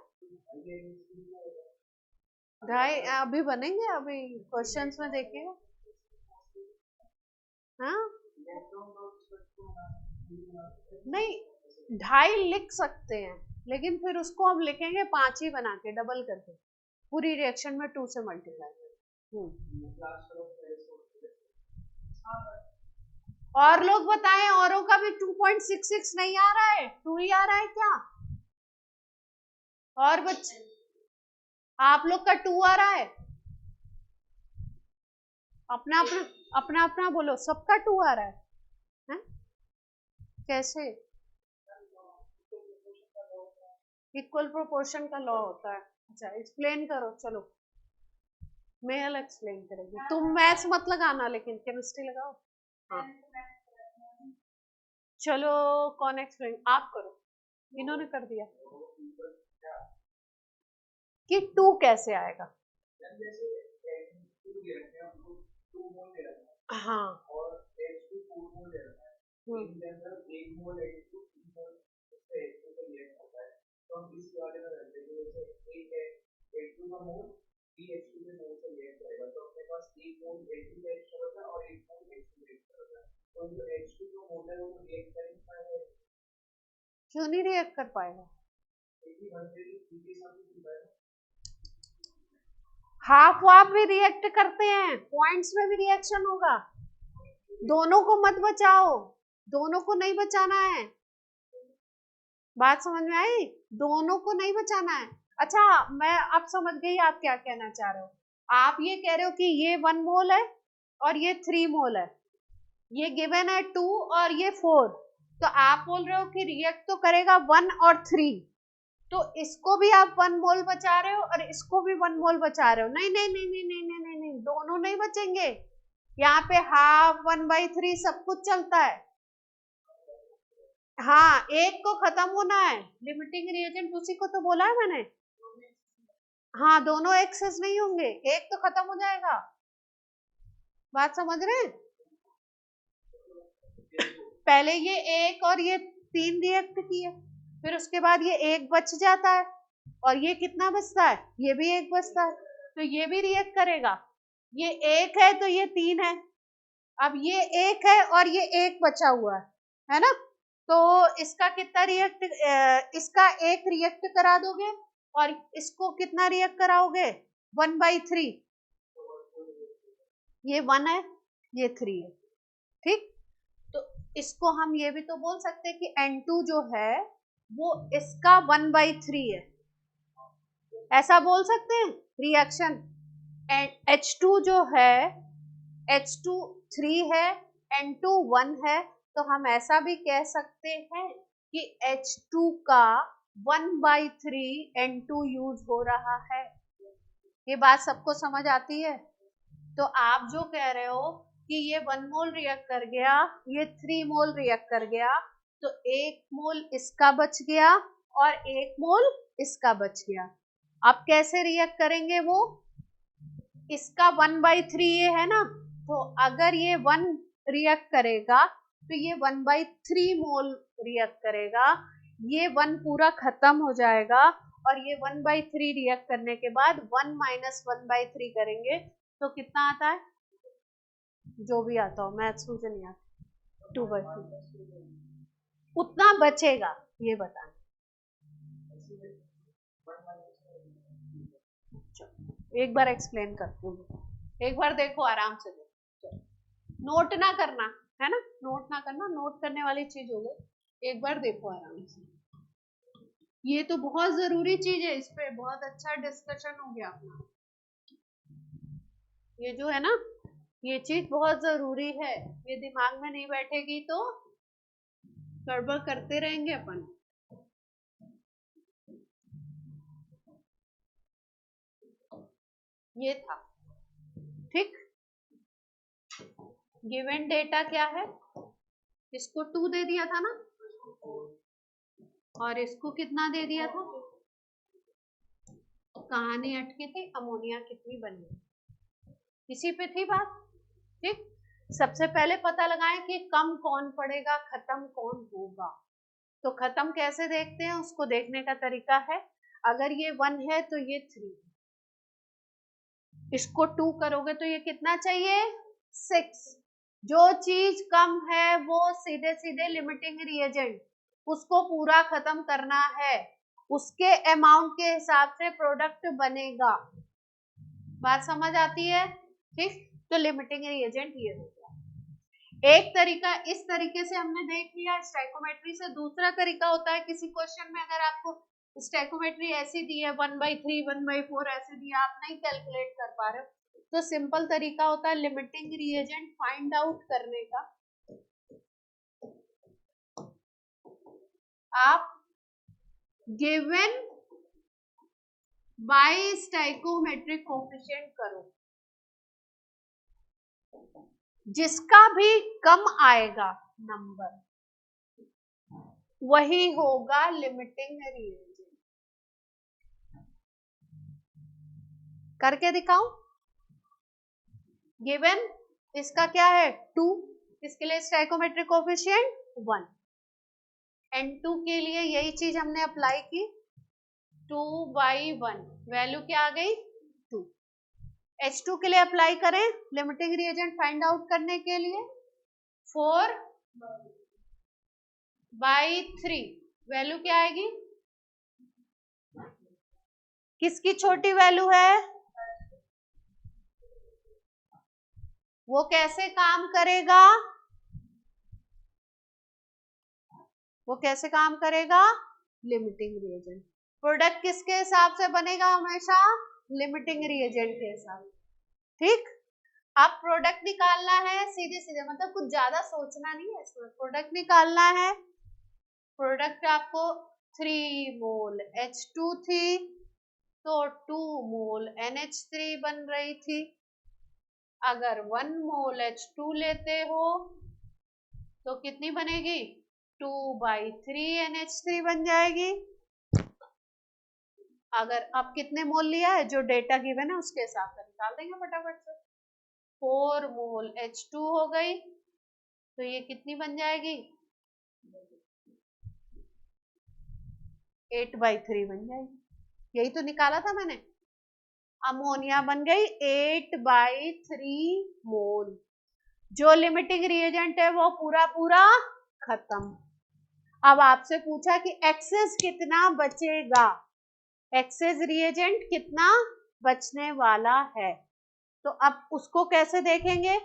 ढाई अभी बनेंगे, अभी क्वेश्चंस में देखिएगा। हाँ नहीं, 2.5 लिख सकते हैं, लेकिन फिर उसको हम लिखेंगे 5 ही बना के, डबल करके पूरी रिएक्शन में 2 से मल्टीप्लाई। और लोग बताएं, औरों का भी 2.66 नहीं आ रहा है, 2 ही आ रहा है क्या? और बच्चे आप लोग का 2 आ रहा है? अपना अपना अपना अपना बोलो, सबका 2 आ रहा है? कैसे? इक्वल प्रोपोर्शन का लॉ होता है। अच्छा एक्सप्लेन करो, चलो मैं अलग एक्सप्लेन करेगी। तुम मैथ्स मत लगाना, लेकिन केमिस्ट्री लगाओ। हाँ चलो, कौन एक्सप्लेन? आप करो, इन्होंने कर दिया कि 2 कैसे आएगा। हाँ क्यों नहीं रिएक्ट कर पाएगा? हाफ वाफ भी रिएक्ट करते हैं, पॉइंट्स में भी रिएक्शन होगा। दोनों को मत बचाओ, दोनों को नहीं बचाना है। बात समझ में आई? दोनों को नहीं बचाना है। अच्छा मैं अब समझ गई आप क्या कहना चाह रहे हो। आप ये कह रहे हो कि ये 1 मोल है और ये 3 मोल है, ये गिवन है 2 और ये 4, तो आप बोल रहे हो कि रिएक्ट तो करेगा 1 और 3, तो इसको भी आप 1 मोल बचा रहे हो और इसको भी 1 मोल बचा रहे हो। नहीं नहीं नहीं नहीं नहीं नहीं नहीं, नहीं। दोनों नहीं बचेंगे, यहाँ पे हाफ 1/3 सब कुछ चलता है। हाँ एक को खत्म होना है, लिमिटिंग रिएजेंट उसी को तो बोला है मैंने। हाँ दोनों एक्सेस नहीं होंगे, एक तो खत्म हो जाएगा। बात समझ रहे हैं? पहले ये एक और ये 3 रिएक्ट किए, फिर उसके बाद ये एक बच जाता है और ये कितना बचता है? ये भी एक बचता है, तो ये भी रिएक्ट करेगा। ये एक है तो ये 3 है, अब ये एक है और ये एक बचा हुआ है ना? तो इसका कितना रिएक्ट, इसका एक रिएक्ट करा दोगे और इसको कितना रिएक्ट कराओगे? 1/3। ये 1 है, ये 3 है, ठीक। तो इसको हम ये भी तो बोल सकते हैं कि N2 जो है वो इसका 1/3 है, ऐसा बोल सकते हैं। रिएक्शन H2 जो है, H2 3 है, N2 1 है, तो हम ऐसा भी कह सकते हैं कि H2 का 1/3 N2 यूज हो रहा है। ये बात सबको समझ आती है? तो आप जो कह रहे हो कि ये 1 मोल रिएक्ट कर गया, ये 3 मोल रिएक्ट कर गया, तो 1 मोल इसका बच गया और 1 मोल इसका बच गया। अब कैसे रिएक्ट करेंगे वो? इसका 1/3 ये है ना, तो अगर ये 1 रिएक्ट करेगा तो ये 1/3 मोल रिएक्ट करेगा, ये 1 पूरा खत्म हो जाएगा, और ये 1/3 रिएक्ट करने के बाद 1 माइनस 1/3 करेंगे तो कितना आता है, जो भी आता हो, मैथ्स मुझे नहीं आता, 2/3 उतना बचेगा, ये बताना। एक बार एक्सप्लेन करती हूँ, एक बार देखो आराम से देखो, नोट ना करना है ना, नोट ना करना, नोट करने वाली चीज हो गई, एक बार देखो आराम से। ये तो बहुत जरूरी चीज है, इस पे बहुत अच्छा डिस्कशन हो गया अपना। ये जो है ना, ये चीज बहुत जरूरी है, ये दिमाग में नहीं बैठेगी तो गड़बड़ करते रहेंगे अपन। ये था, ठीक। गिवन डेटा क्या है, इसको 2 दे दिया था ना, और इसको कितना दे दिया था, कहानी अटकी थी, अमोनिया कितनी बनी, इसी पे थी बात, ठीक। सबसे पहले पता लगाएं कि कम कौन पड़ेगा, खत्म कौन होगा। तो खत्म कैसे देखते हैं, उसको देखने का तरीका है, अगर ये 1 है तो ये 3, इसको 2 करोगे तो ये कितना चाहिए, 6। जो चीज कम है वो सीधे सीधे लिमिटिंग रिएजेंट, उसको पूरा खत्म करना है, उसके अमाउंट के हिसाब से प्रोडक्ट बनेगा। बात समझ आती है, ठीक। तो लिमिटिंग रिएजेंट ये हो गया एक तरीका, इस तरीके से हमने देख लिया स्टैइकोमेट्री से। दूसरा तरीका होता है, किसी क्वेश्चन में अगर आपको स्टैइकोमेट्री ऐसी दी है 1/3 1/4 ऐसे दी, आप नहीं कैलकुलेट कर पा रहे हो, तो सिंपल तरीका होता है लिमिटिंग रिएजेंट फाइंड आउट करने का। आप गिवन बाय स्टैइकोमेट्रिक कोफिशिएंट करो, जिसका भी कम आएगा नंबर वही होगा लिमिटिंग रिएजेंट। करके दिखाऊं, गिवन इसका क्या है 2, इसके लिए स्टैइकोमेट्रिक कोफिशिएंट 1, N2 के लिए यही चीज हमने अप्लाई की, 2/1 वैल्यू क्या आ गई 2। H2 के लिए अप्लाई करें लिमिटिंग रिएजेंट फाइंड आउट करने के लिए, 4/3 वैल्यू क्या आएगी, किसकी छोटी वैल्यू है, वो कैसे काम करेगा, वो कैसे काम करेगा, लिमिटिंग रिएजेंट। प्रोडक्ट किसके हिसाब से बनेगा, हमेशा लिमिटिंग रिएजेंट के हिसाब, ठीक। अब प्रोडक्ट निकालना है सीधे सीधे, मतलब कुछ ज्यादा सोचना नहीं है इसमें, प्रोडक्ट निकालना है। प्रोडक्ट आपको 3 मोल H2 थी तो 2 मोल NH3 बन रही थी, अगर 1 मोल H2 लेते हो तो कितनी बनेगी, 2/3 NH3 बन जाएगी। अगर अब कितने मोल लिया है, जो डेटा गिवन है उसके हिसाब से निकाल देंगे फटाफट से, 4 मोल H2 हो गई, तो ये कितनी बन जाएगी, 8/3 बन जाएगी, यही तो निकाला था मैंने। अमोनिया बन गई 8/3 मोल, जो लिमिटिंग रिएजेंट है वो पूरा पूरा खत्म। अब आपसे पूछा कि एक्सेस कितना बचेगा, एक्सेस रिएजेंट कितना बचने वाला है, तो अब उसको कैसे देखेंगे,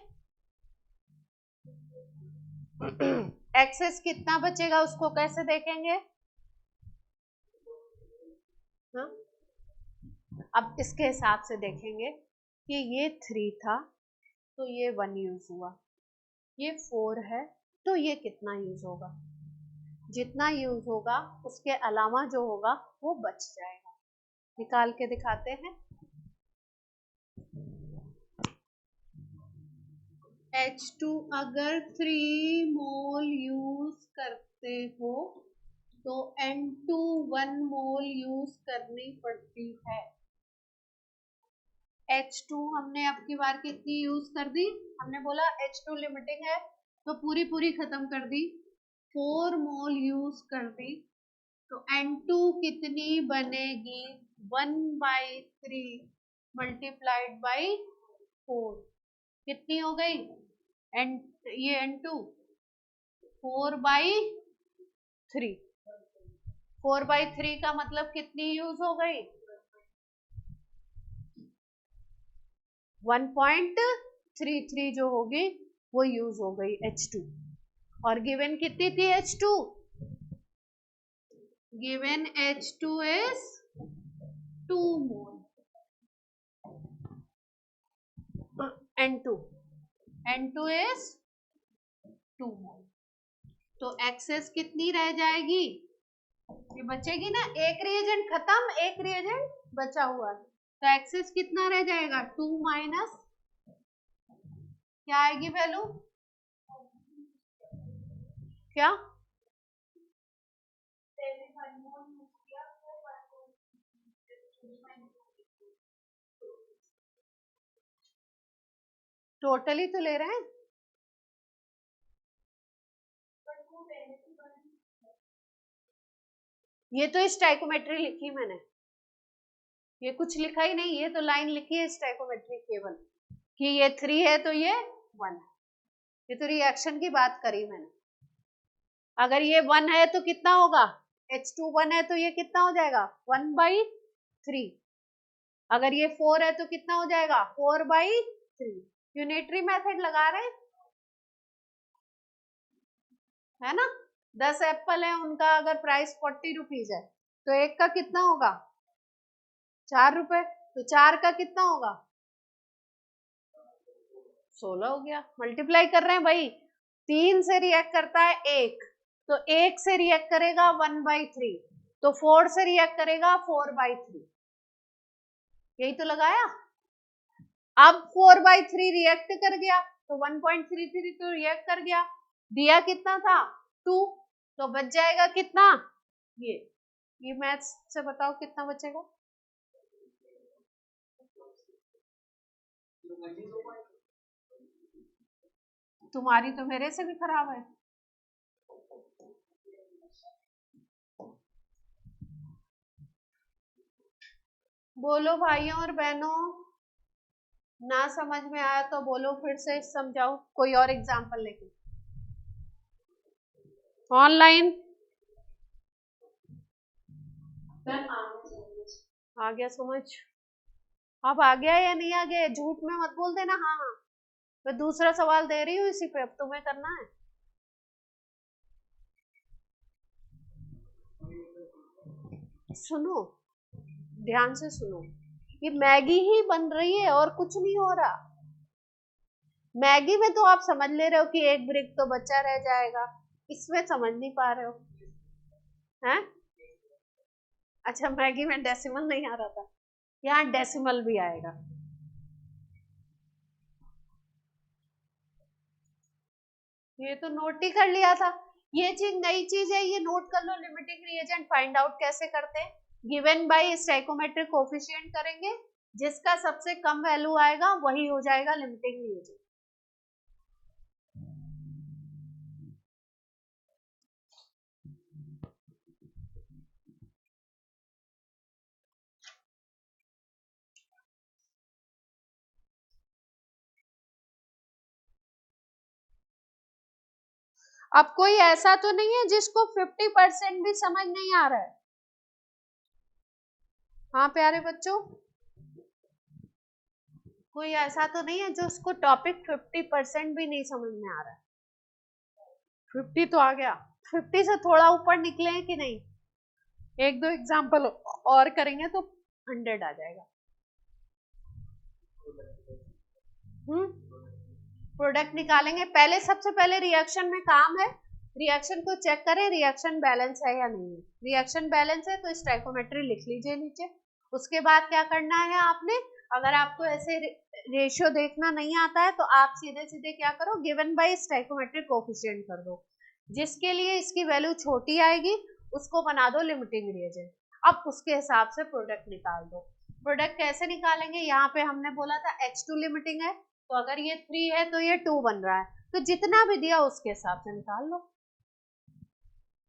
एक्सेस कितना बचेगा उसको कैसे देखेंगे, हाँ? अब इसके हिसाब से देखेंगे कि ये 3 था तो ये 1 यूज हुआ, ये 4 है तो ये कितना यूज होगा, जितना यूज होगा उसके अलावा जो होगा वो बच जाएगा। निकाल के दिखाते हैं। H2 अगर 3 मोल यूज करते हो तो N2 1 मोल यूज करनी पड़ती है। H2 हमने अब की बार कितनी यूज कर दी, हमने बोला H2 लिमिटिंग है तो पूरी खत्म कर दी, 4 मोल यूज कर दी, तो N2 कितनी बनेगी, 1/3 मल्टीप्लाइड बाई 4, कितनी हो गई ये N2 4/3, 4/3 का मतलब कितनी यूज हो गई, 1.33 जो होगी वो यूज हो गई H2। और गिवन कितनी थी H2, given H2 is 2 mole, N2 is 2 मोल, तो एक्सेस कितनी रह जाएगी, ये बचेगी ना, एक रिएजेंट खत्म एक रिएजेंट बचा हुआ है, तो एक्सेस कितना रह जाएगा, 2 माइनस क्या आएगी वैल्यू, क्या टोटली तो ले रहे हैं, ये तो स्टाइकोमेट्री लिखी मैंने, ये कुछ लिखा ही नहीं, ये तो लाइन लिखी है स्टाइकोमेट्री केवल कि ये 3 है तो ये 1 है, ये तो रिएक्शन की बात करी मैंने। अगर ये 1 है तो कितना होगा, H2 1 है तो ये कितना हो जाएगा 1/3, अगर ये 4 है तो कितना हो जाएगा 4/3, यूनिटरी मेथड लगा रहे है ना। 10 एप्पल है, उनका अगर प्राइस 40 रुपीज है तो एक का कितना होगा 4 रुपए, तो 4 का कितना होगा 16 हो गया, मल्टीप्लाई कर रहे हैं भाई, 3 से रिएक्ट करता है 1, तो 1 से रिएक्ट करेगा 1/3, तो 4 से रिएक्ट करेगा 4/3, यही तो लगाया। अब 4/3 रिएक्ट कर गया तो 1.33 तो रिएक्ट कर गया, दिया कितना था 2, तो बच जाएगा कितना, ये मैथ्स से बताओ कितना बचेगा, तुम्हारी तो मेरे से भी खराब है। बोलो भाइयों और बहनों, ना समझ में आया तो बोलो, फिर से समझाओ, कोई और एग्जांपल लेके। ऑनलाइन आ गया समझ, अब आ गया या नहीं आ गया, झूठ में मत बोल देना, हाँ हाँ, मैं दूसरा सवाल दे रही हूँ इसी पे, अब तुम्हें करना है। सुनो, ध्यान से सुनो, ये मैगी ही बन रही है और कुछ नहीं हो रहा, मैगी में तो आप समझ ले रहे हो कि एक ब्रिक तो बचा रह जाएगा, इसमें समझ नहीं पा रहे हो हैं। अच्छा, मैगी में डेसिमल नहीं आ रहा था, यहाँ डेसिमल भी आएगा, ये तो नोट ही कर लिया था, ये चीज नई चीज है, ये नोट कर लो। लिमिटिंग रिएजेंट फाइंड आउट कैसे करते हैं, गिवन बाय स्टोइकोमेट्रिक कोफिशिएंट करेंगे, जिसका सबसे कम वैल्यू आएगा वही हो जाएगा लिमिटिंग रिएजेंट। अब कोई ऐसा तो नहीं है जिसको 50% भी समझ नहीं आ रहा है, हाँ प्यारे बच्चों, कोई ऐसा तो नहीं है जो उसको टॉपिक 50% भी नहीं समझ में आ रहा है, 50 तो आ गया, 50 से थोड़ा ऊपर निकले हैं कि नहीं, एक दो एग्जाम्पल और करेंगे तो 100 आ जाएगा। प्रोडक्ट निकालेंगे, पहले सबसे पहले रिएक्शन में काम है, रिएक्शन को चेक करें रिएक्शन बैलेंस है या नहीं है, रिएक्शन बैलेंस है तो स्टोइकोमेट्री लिख लीजिए नीचे। उसके बाद क्या करना है आपने, अगर आपको ऐसे रेशियो देखना नहीं आता है तो आप सीधे सीधे क्या करो, गिवन बाय स्टोइकोमेट्रिक कोफिशिएंट कर दो, जिसके लिए इसकी वैल्यू छोटी आएगी उसको बना दो लिमिटिंग रिएजेंट, अब उसके हिसाब से प्रोडक्ट निकाल दो। प्रोडक्ट कैसे निकालेंगे, यहाँ पे हमने बोला था H2 लिमिटिंग है, तो अगर ये 3 है तो ये 2 बन रहा है, तो जितना भी दिया उसके हिसाब से निकाल लो।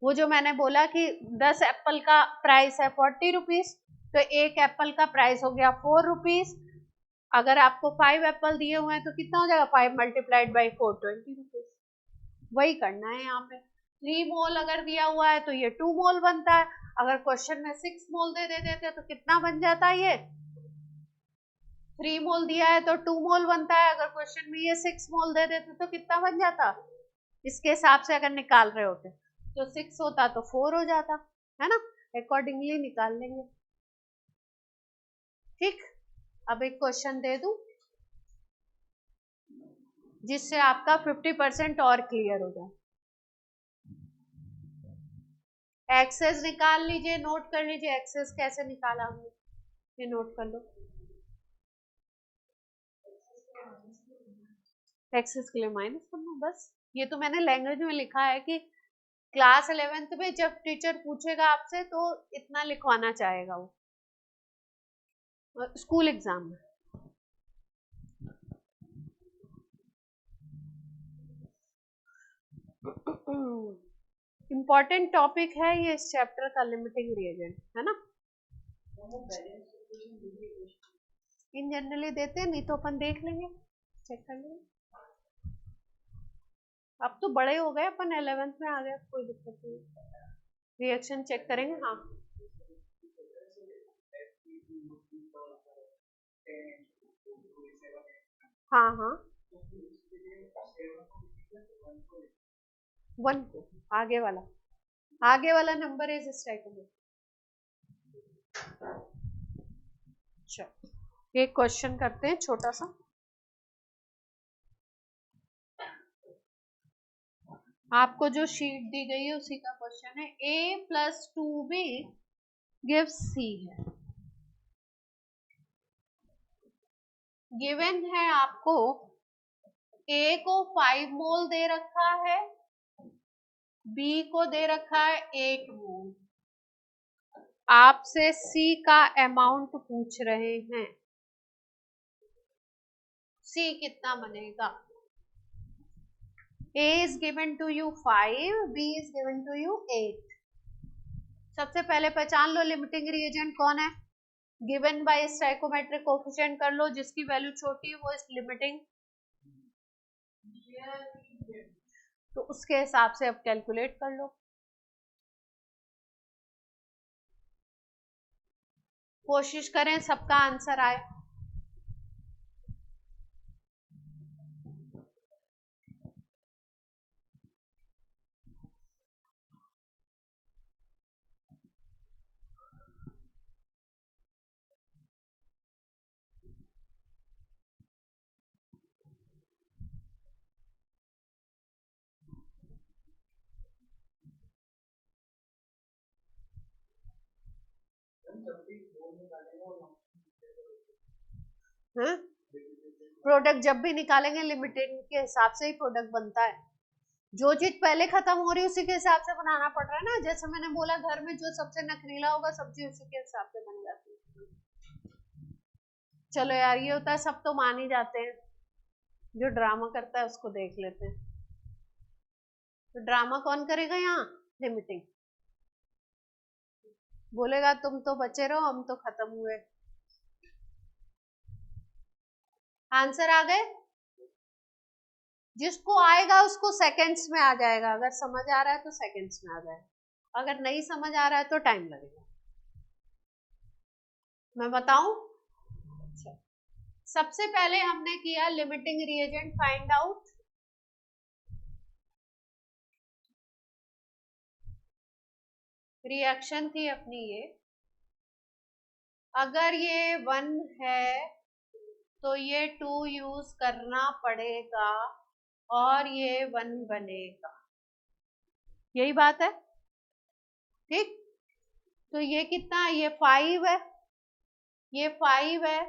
वो जो मैंने बोला कि 10 एप्पल का प्राइस है 40 रुपीज, तो एक एप्पल का प्राइस हो गया 4 रुपीज। अगर आपको 5 एप्पल दिए हुए हैं तो कितना हो जाएगा, 5 मल्टीप्लाइड बाई 4, 20 रुपीज। वही करना है यहाँ पे। 3 मोल अगर दिया हुआ है तो ये 2 मोल बनता है। अगर क्वेश्चन में 6 मोल दे देते तो कितना बन जाता है, ये 3 मोल दिया है तो 2 मोल बनता है। अगर क्वेश्चन में ये 6 मोल दे देते तो कितना बन जाता, इसके हिसाब से अगर निकाल रहे होते तो 6 होता तो 4 हो जाता, है ना, अकॉर्डिंगली निकाल लेंगे। ठीक, अब एक क्वेश्चन दे दूं जिससे आपका 50% और क्लियर हो जाए। एक्सेस निकाल लीजिए, नोट कर लीजिए एक्सेस कैसे निकाला हमने, ये नोट कर लो। एक्सेस के लिए माइनस करना, बस। ये तो मैंने लैंग्वेज में लिखा है कि क्लास 11th में जब टीचर पूछेगा आपसे तो इतना लिखवाना चाहेगा वो, स्कूल एग्जाम में। इंपॉर्टेंट टॉपिक है ये इस चैप्टर का, लिमिटिंग रिएजेंट, है ना। इन जनरली देते हैं, नहीं तो अपन देख लेंगे, चेक कर लेंगे। अब तो बड़े हो गए अपन, 11th में आ गए, कोई दिक्कत नहीं। रिएक्शन चेक करेंगे, हाँ हाँ हाँ, 1 को आगे वाला नंबर इज स्टैटिक। चलो एक क्वेश्चन करते हैं छोटा सा। आपको जो शीट दी गई है उसी का क्वेश्चन है। a + 2b गिव्स c है। गिवन है आपको a को 5 मोल दे रखा है, b को दे रखा है 8 मोल। आपसे c का अमाउंट पूछ रहे हैं, c कितना बनेगा। a is given to you 5, b is given to you 8। सबसे पहले पहचान लो लिमिटिंग रिएजेंट कौन है। गिवन बाय स्टोइकोमेट्रिक कोएफिशिएंट कर लो, जिसकी वैल्यू छोटी है वो इस लिमिटिंग, तो उसके हिसाब से अब कैलकुलेट कर लो। कोशिश करें सबका आंसर आए। प्रोडक्ट जब भी निकालेंगे लिमिटेड के हिसाब से ही प्रोडक्ट बनता है। जो चीज पहले खत्म हो रही है उसी के हिसाब से बनाना पड़ रहा है ना। जैसे मैंने बोला घर में जो सबसे नखरीला होगा सब्जी उसी के हिसाब से बन जाती है। चलो यार, ये होता है, सब तो मान ही जाते हैं, जो ड्रामा करता है उसको देख लेते हैं। तो ड्रामा कौन करेगा यहाँ, लिमिटिंग। बोलेगा तुम तो बचे रहो, हम तो खत्म हुए। आंसर आ गए, जिसको आएगा उसको सेकंड्स में आ जाएगा। अगर समझ आ रहा है तो सेकंड्स में आ जाएगा, अगर नहीं समझ आ रहा है तो टाइम लगेगा। मैं बताऊं, सबसे पहले हमने किया limiting reagent find out. Reaction थी अपनी ये, अगर ये 1 है तो ये 2 यूज करना पड़ेगा और ये 1 बनेगा, यही बात है। ठीक, तो ये कितना, ये 5 है, ये 5 है,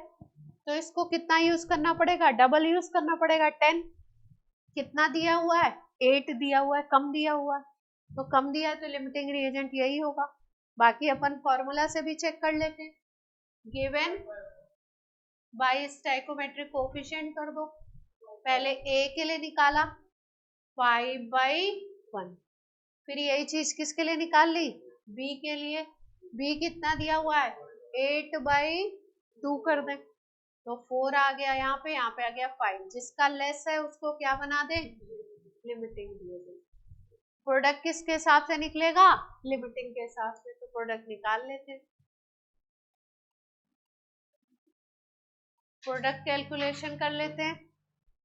तो इसको कितना यूज करना पड़ेगा, डबल यूज करना पड़ेगा, 10। कितना दिया हुआ है, 8 दिया हुआ है, कम दिया हुआ है, तो कम दिया है तो लिमिटिंग रिएजेंट यही होगा। बाकी अपन फॉर्मूला से भी चेक कर लेते हैं। गिवन बाय स्टाइकोमेट्रिक कोफिशिएंट कर दो। पहले ए के लिए निकाला 5/1, फिर यही चीज किसके लिए निकाल ली, बी के लिए। बी कितना दिया हुआ है 8/2 कर दें तो 4 आ गया यहाँ पे आ गया 5। जिसका लेस है उसको क्या बना दें, लिमिटिंग दिए दें। प्रोडक्ट किसके हिसाब से निकलेगा, लिमिटिंग के हिसाब से, तो प्रोडक्ट निकाल लेते हैं। प्रोडक्ट कैलकुलेशन कर लेते हैं।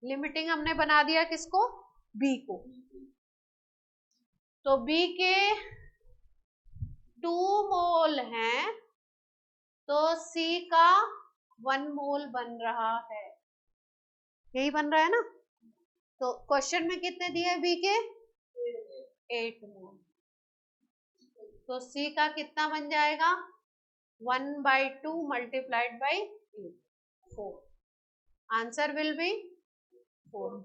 लिमिटिंग हमने बना दिया किसको, बी को। तो बी के 2 मोल हैं तो सी का 1 मोल बन रहा है, यही बन रहा है ना। तो क्वेश्चन में कितने दिए हैं बी के 8 मोल, तो सी का कितना बन जाएगा 1/2 multiplied by 8, 4। Answer will be 4।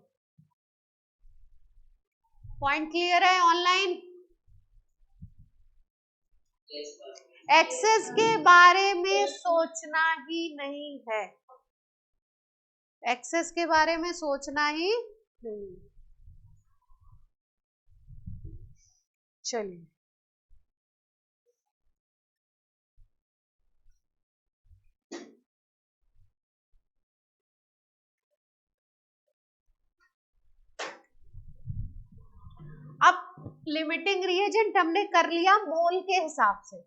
Point clear है ऑनलाइन। एक्सेस के बारे में सोचना ही नहीं है, एक्सेस के बारे में सोचना ही नहीं। चलिए अब लिमिटिंग रिएजेंट हमने कर लिया मोल के हिसाब से।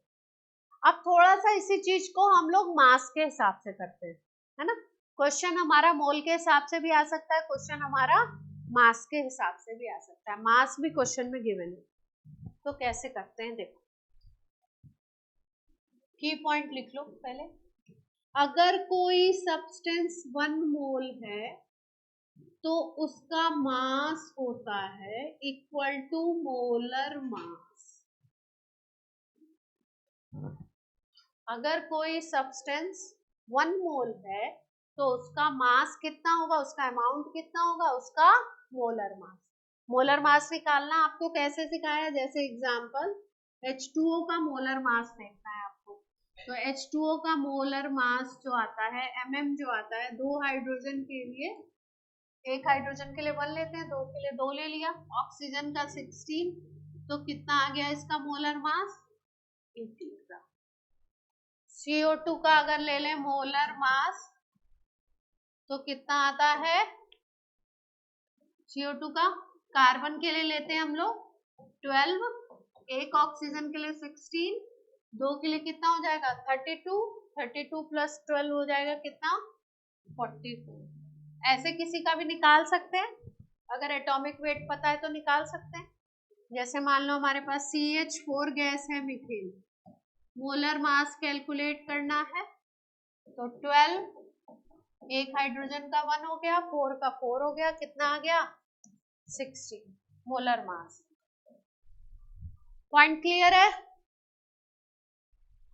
अब थोड़ा सा इसी चीज को हम लोग मास के हिसाब से करते हैं, है ना। क्वेश्चन हमारा मोल के हिसाब से भी आ सकता है, क्वेश्चन हमारा मास के हिसाब से भी आ सकता है। मास भी क्वेश्चन में गिवन है, तो कैसे करते हैं देखो। की पॉइंट लिख लो पहले। अगर कोई सब्सटेंस 1 मोल है तो उसका मास होता है इक्वल टू मोलर मास। अगर कोई सब्सटेंस 1 मोल है तो उसका मास कितना होगा, उसका अमाउंट कितना होगा, उसका मोलर मास। मोलर मास निकालना आपको कैसे सिखाया, जैसे एग्जांपल H2O का मोलर मास देखना है आपको। तो H2O का मोलर मास जो आता है mm जो आता है, 2 हाइड्रोजन के लिए, एक हाइड्रोजन के लिए 1 लेते हैं, 2 के लिए 2 ले लिया। ऑक्सीजन का 16, तो कितना आ गया इसका मोलर मास 18 ग्राम। CO2 का अगर ले लें मोलर मास तो कितना आता है, CO2 का कार्बन के लिए लेते हैं हम लोग 12, एक ऑक्सीजन के लिए 16, 2 के लिए कितना हो जाएगा 32, 32 प्लस 12 हो जाएगा कितना 44। ऐसे किसी का भी निकाल सकते हैं, अगर एटॉमिक वेट पता है तो निकाल सकते हैं। जैसे मान लो हमारे पास CH4 गैस है मीथेन, मोलर मास कैलकुलेट करना है तो 12, एक हाइड्रोजन का 1 हो गया, 4 का 4 हो गया, कितना आ गया 16 मोलर मास। पॉइंट क्लियर है।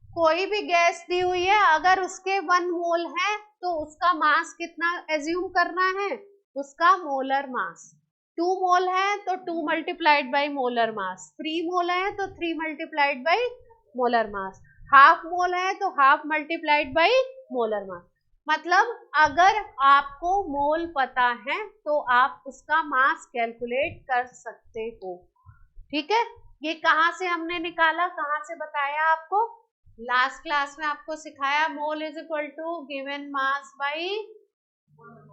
कोई भी गैस दी हुई है, अगर उसके 1 मोल है तो उसका मास कितना एज्यूम करना है, उसका मोलर मास। 2 मोल है तो 2 मल्टीप्लाइड बाई मोलर मास, 3 मोल है तो 3 multiplied by molar mass, half mole है तो हाफ मल्टीप्लाइड बाई मोलर मास। मतलब अगर आपको मोल पता है तो आप उसका मास कैलकुलेट कर सकते हो, ठीक है। ये कहाँ से हमने निकाला, कहाँ से बताया आपको, लास्ट क्लास में आपको सिखाया mole is equal to given mass by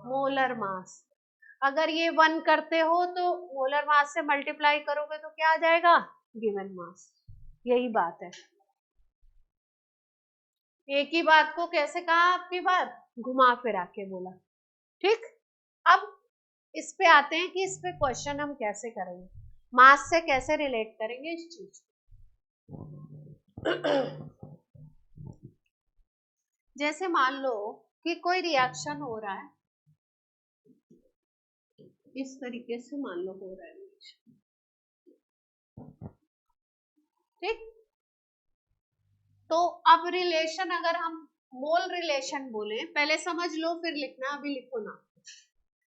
molar mass. अगर ये 1 करते हो तो मोलर मास से मल्टीप्लाई करोगे तो क्या आ जाएगा गिवन मास। यही बात है, एक ही बात को कैसे कहा आपकी बात, घुमा फिरा के बोला, ठीक। अब इस पे आते हैं कि इस पे क्वेश्चन हम कैसे करेंगे, मास से कैसे रिलेट करेंगे इस चीज। जैसे मान लो कि कोई रिएक्शन हो रहा है, इस तरीके से मान लो हो रहा है, ठीक। तो अब रिलेशन अगर हम मोल रिलेशन बोले, पहले समझ लो फिर लिखना, अभी लिखो ना।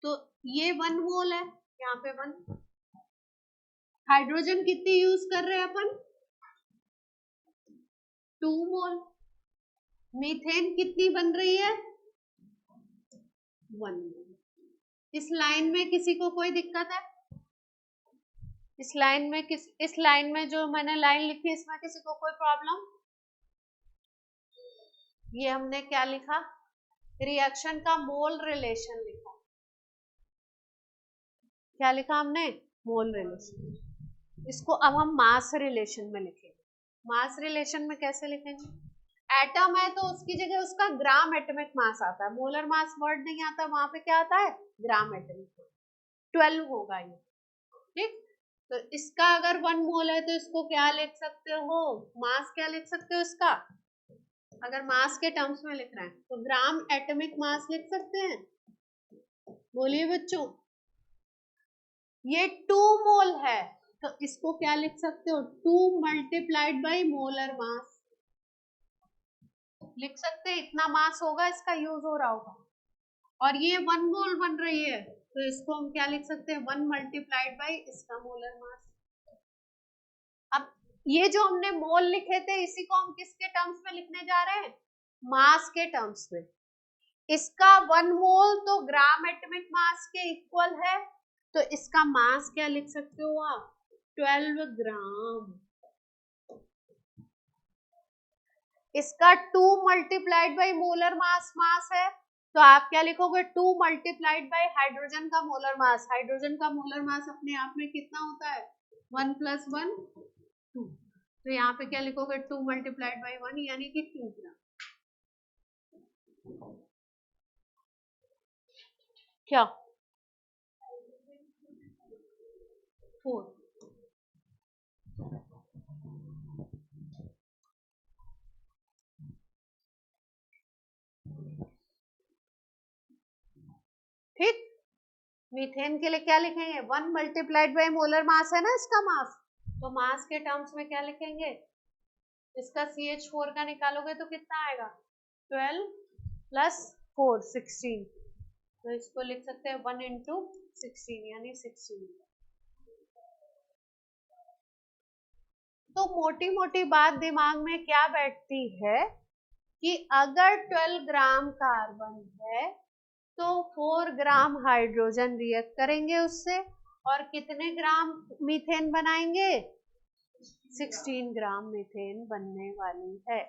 तो ये 1 मोल है, यहाँ पे 1, हाइड्रोजन कितनी यूज कर रहे हैं अपन 2 मोल, मीथेन कितनी बन रही है? 1 मोल। इस लाइन में किसी को कोई दिक्कत है? इस लाइन में जो मैंने लाइन लिखी इसमें किसी को कोई प्रॉब्लम? ये हमने क्या लिखा? रिएक्शन का मोल रिलेशन लिखा। क्या लिखा हमने? मोल रिलेशन। इसको अब हम मास रिलेशन में लिखेंगे। मास रिलेशन में कैसे लिखेंगे? एटम है तो उसकी जगह उसका ग्राम एटॉमिक मास आता है, मोलर मास वर्ड नहीं आता, वहां पे क्या आता है? Gram atomic. 12 होगा ये, ठीक। तो इसका अगर 1 मोल है तो इसको क्या लिख सकते हो? मास क्या लिख सकते हो इसका? अगर मास के टर्म्स में लिख रहे हैं तो ग्राम एटॉमिक मास लिख सकते हैं। बोलिए बच्चों, ये 2 मोल है तो इसको क्या लिख सकते हो? 2 मल्टीप्लाइड बाई मोलर मास लिख सकते हैं। इतना मास होगा, इसका यूज हो रहा होगा, और ये 1 मोल बन रही है तो इसको हम क्या लिख सकते हैं? 1 मल्टीप्लाइड बाई इसका मोलर मास। अब ये जो हमने मोल लिखे थे इसी को हम किसके टर्म्स में लिखने जा रहे हैं? मास के टर्म्स में। इसका 1 मोल तो ग्राम एटॉमिक मास के इक्वल है, तो इसका मास क्या लिख सकते हो आप? 12 ग्राम। इसका 2 मल्टीप्लाइड बाई मोलर मास है, तो आप क्या लिखोगे? 2 मल्टीप्लाइड बाई हाइड्रोजन का मोलर मास। हाइड्रोजन का मोलर मास अपने आप में कितना होता है? 1 + 1 2। तो यहाँ पे क्या लिखोगे? 2 मल्टीप्लाइड बाई 1 यानी कि 2 ग्राम। क्या? 4। ठीक। मीथेन के लिए क्या लिखेंगे? 1 मल्टीप्लाइड बाई मोलर मास है ना इसका मास, तो मास के टर्म्स में क्या लिखेंगे? इसका CH4 का निकालोगे तो कितना आएगा? 12 + 4 16। तो इसको लिख सकते हैं 1 × 16 यानी 16। तो मोटी मोटी बात दिमाग में क्या बैठती है कि अगर 12 ग्राम कार्बन है तो 4 ग्राम हाइड्रोजन रिएक्ट करेंगे उससे, और कितने ग्राम मीथेन बनाएंगे? 16 ग्राम मीथेन बनने वाली है।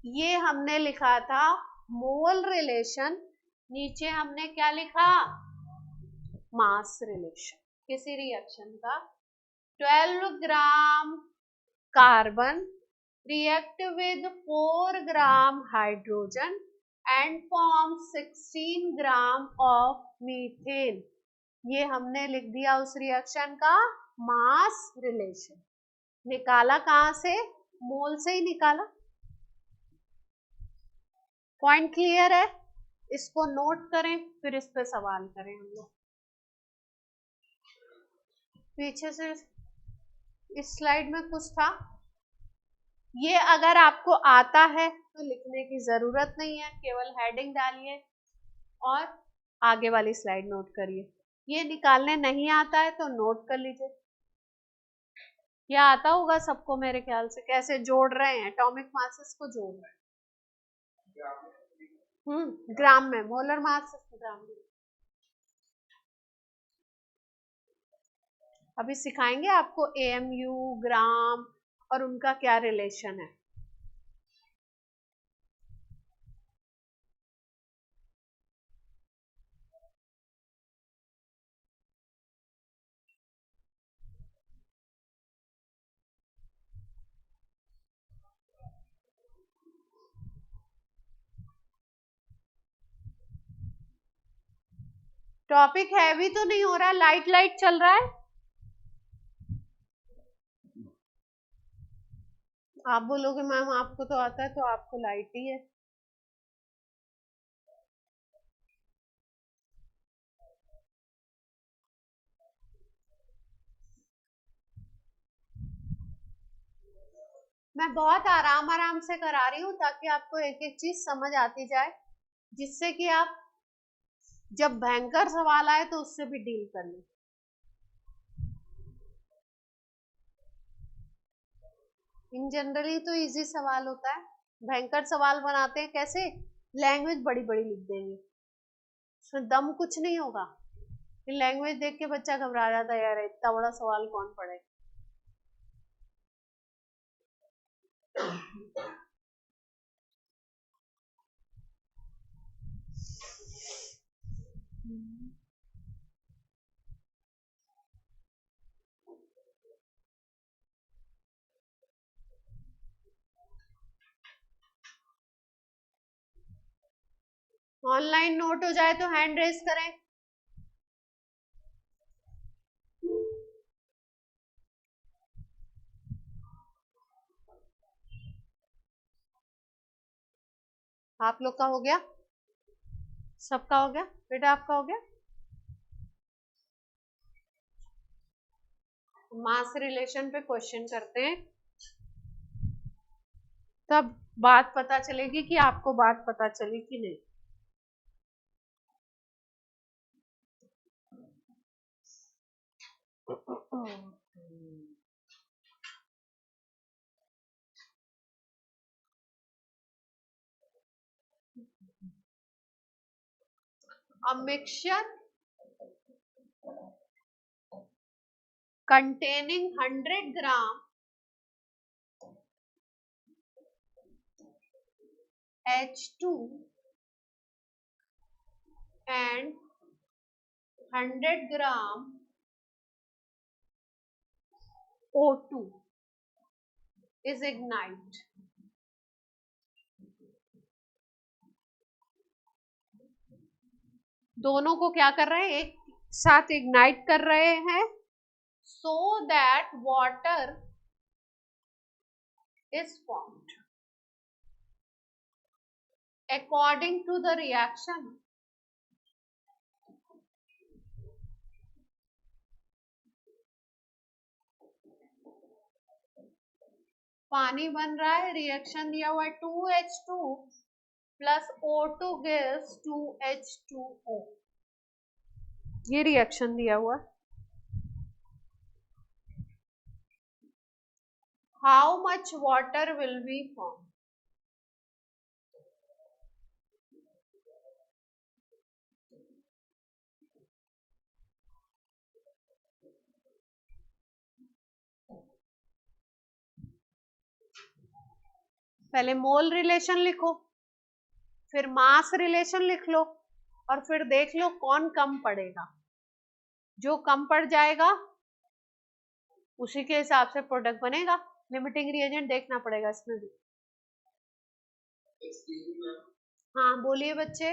ये हमने लिखा था मोल रिलेशन, नीचे हमने क्या लिखा? मास रिलेशन किसी रिएक्शन का। 12 gram carbon react with 4 gram hydrogen and form 16 gram of methane. ये हमने लिख दिया उस रिएक्शन का मास रिलेशन। निकाला कहां से? मोल से ही निकाला। पॉइंट क्लियर है? इसको नोट करें फिर इस पे सवाल करें हम लोग। पीछे से इस स्लाइड में कुछ था, ये अगर आपको आता है तो लिखने की जरूरत नहीं है, केवल हेडिंग डालिए और आगे वाली स्लाइड नोट करिए। ये निकालने नहीं आता है तो नोट कर लीजिए। या आता होगा सबको मेरे ख्याल से, कैसे जोड़ रहे हैं एटॉमिक मासेस को, जोड़ रहे हैं ग्राम में, मोलर मास ग्राम में। अभी सिखाएंगे आपको AMU, ग्राम और उनका क्या रिलेशन है। टॉपिक हैवी तो नहीं हो रहा, लाइट लाइट चल रहा है। आप बोलोगे मैम आपको तो आता है, तो आपको लाइट ही है। मैं बहुत आराम आराम से करा रही हूँ ताकि आपको एक एक चीज समझ आती जाए, जिससे कि आप जब भयंकर सवाल आए तो उससे भी डील कर लें। इन जनरली तो इजी सवाल होता है, भयंकर सवाल बनाते हैं कैसे, लैंग्वेज बड़ी बड़ी लिख देंगे, उसमें दम कुछ नहीं होगा, फिर लैंग्वेज देख के बच्चा घबरा जाता है, यार इतना बड़ा सवाल कौन पढ़े। ऑनलाइन नोट हो जाए तो हैंड रेस करें। आप लोग का हो गया, सबका हो गया बेटा, आपका हो गया। मास रिलेशन पे क्वेश्चन करते हैं, तब बात पता चलेगी कि आपको बात पता चली कि नहीं। A mixture containing 100 gram H2 and 100 gram O2 is ignite. दोनों को क्या कर रहे हैं, एक साथ इग्नाइट कर रहे हैं, so that water is formed. According to the reaction, पानी बन रहा है, रिएक्शन दिया हुआ है 2H2 plus O2 gives 2H2O, ये रिएक्शन दिया हुआ है। How much water will be formed? पहले मोल रिलेशन लिखो, फिर मास रिलेशन लिख लो, और फिर देख लो कौन कम पड़ेगा, जो कम पड़ जाएगा उसी के हिसाब से प्रोडक्ट बनेगा। लिमिटिंग रिएजेंट देखना पड़ेगा इसमें भी। हाँ बोलिए बच्चे।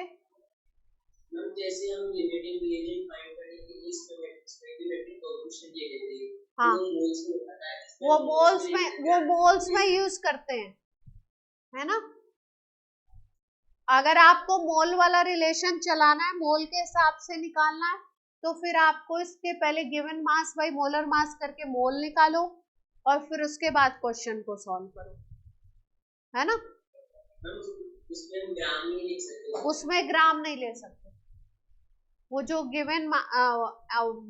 मैम जैसे हम लिमिटिंग रिएजेंट फाइंड करने के लिए स्टोइकियोमेट्रिक कोएफिशिएंट ये लेते हैं, हाँ वो मोल्स में यूज करते हैं, है ना। अगर आपको मोल वाला रिलेशन चलाना है, मोल के हिसाब से निकालना है, तो फिर आपको इसके पहले गिवन मास बाई मोलर मास करके मोल निकालो, और फिर उसके बाद क्वेश्चन को सॉल्व करो, है ना। उसमें ग्राम नहीं लिख सकते, उसमें ग्राम नहीं ले सकते, वो जो given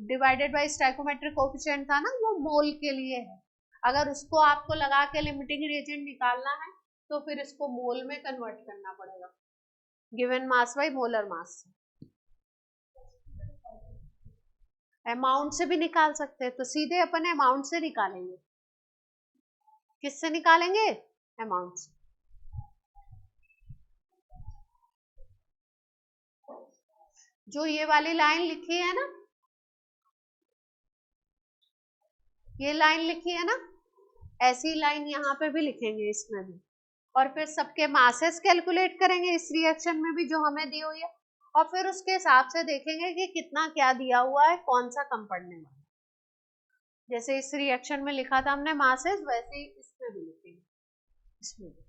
divided by stoichiometric coefficient था ना, वो मोल के लिए है। अगर उसको आपको लगा के लिमिटिंग रिएजेंट निकालना है तो फिर इसको मोल में कन्वर्ट करना पड़ेगा, given mass by molar mass. Amount से भी निकाल सकते हैं, तो सीधे अपन अमाउंट से निकालेंगे। किससे निकालेंगे, अमाउंट से। जो ये वाली लाइन लिखी है ना, ये लाइन लिखी है ना, ऐसी लाइन यहाँ पे भी लिखेंगे इसमें भी, और फिर सबके मासेस कैलकुलेट करेंगे इस रिएक्शन में भी जो हमें दी हुई है, और फिर उसके हिसाब से देखेंगे कि कितना क्या दिया हुआ है, कौन सा कम पड़ने वाला है। जैसे इस रिएक्शन में लिखा था हमने मासेस, वैसे ही इसमें भी लिखेंगे, इसमें भी।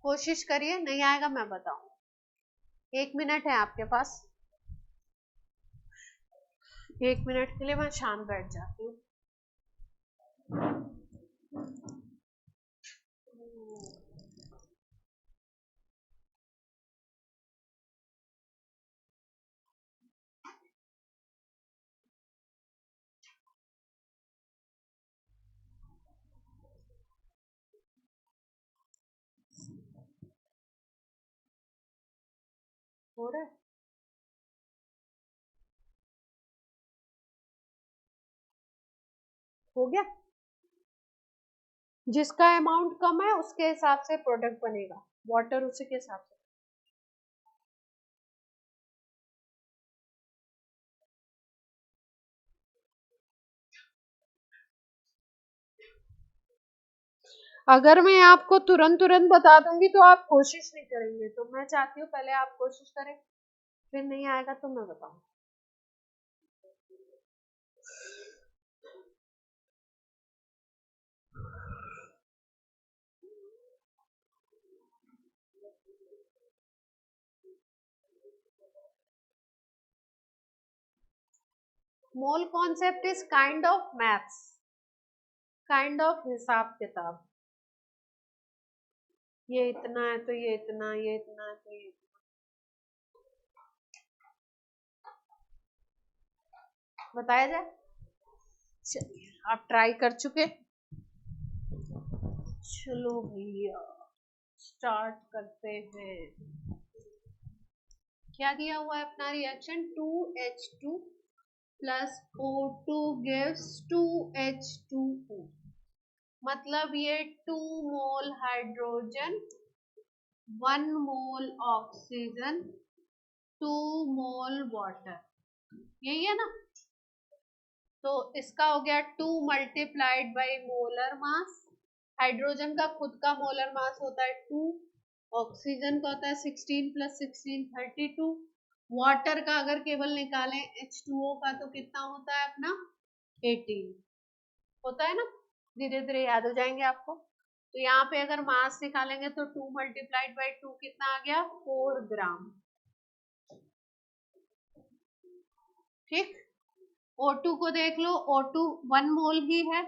कोशिश करिए, नहीं आएगा मैं बताऊं। 1 मिनट है आपके पास, 1 मिनट के लिए मैं शांत बैठ जाती हूँ। हो रहा है? हो गया? जिसका अमाउंट कम है उसके हिसाब से प्रोडक्ट बनेगा, वाटर उसी के हिसाब से। अगर मैं आपको तुरंत तुरंत बता दूंगी तो आप कोशिश नहीं करेंगे, तो मैं चाहती हूँ पहले आप कोशिश करें, फिर नहीं आएगा तो मैं बताऊँ। Mole concept is kind of maths, kind of हिसाब किताब। ये इतना है तो ये इतना, ये इतना है तो ये इतना। बताया जाए? चलिए आप ट्राई कर चुके, चलो भैया स्टार्ट करते हैं। क्या दिया हुआ है अपना reaction? 2H2 plus O2 gives 2H2O, मतलब ये 2 मोल हाइड्रोजन, 1 मोल ऑक्सीजन, 2 मोल वाटर, यही है ना? तो इसका हो गया 2 multiplied by molar mass. Hydrogen का खुद का मोलर मास होता है 2, ऑक्सीजन का होता है 16 प्लस 16 32, वाटर का अगर केवल निकालें H2O का तो कितना होता है अपना 18 होता है ना। धीरे धीरे याद हो जाएंगे आपको। तो यहाँ पे अगर मास निकालेंगे तो 2 मल्टीप्लाइड बाई 2 कितना आ गया? 4 ग्राम। ठीक, O2 को देख लो, O2 1 मोल ही है,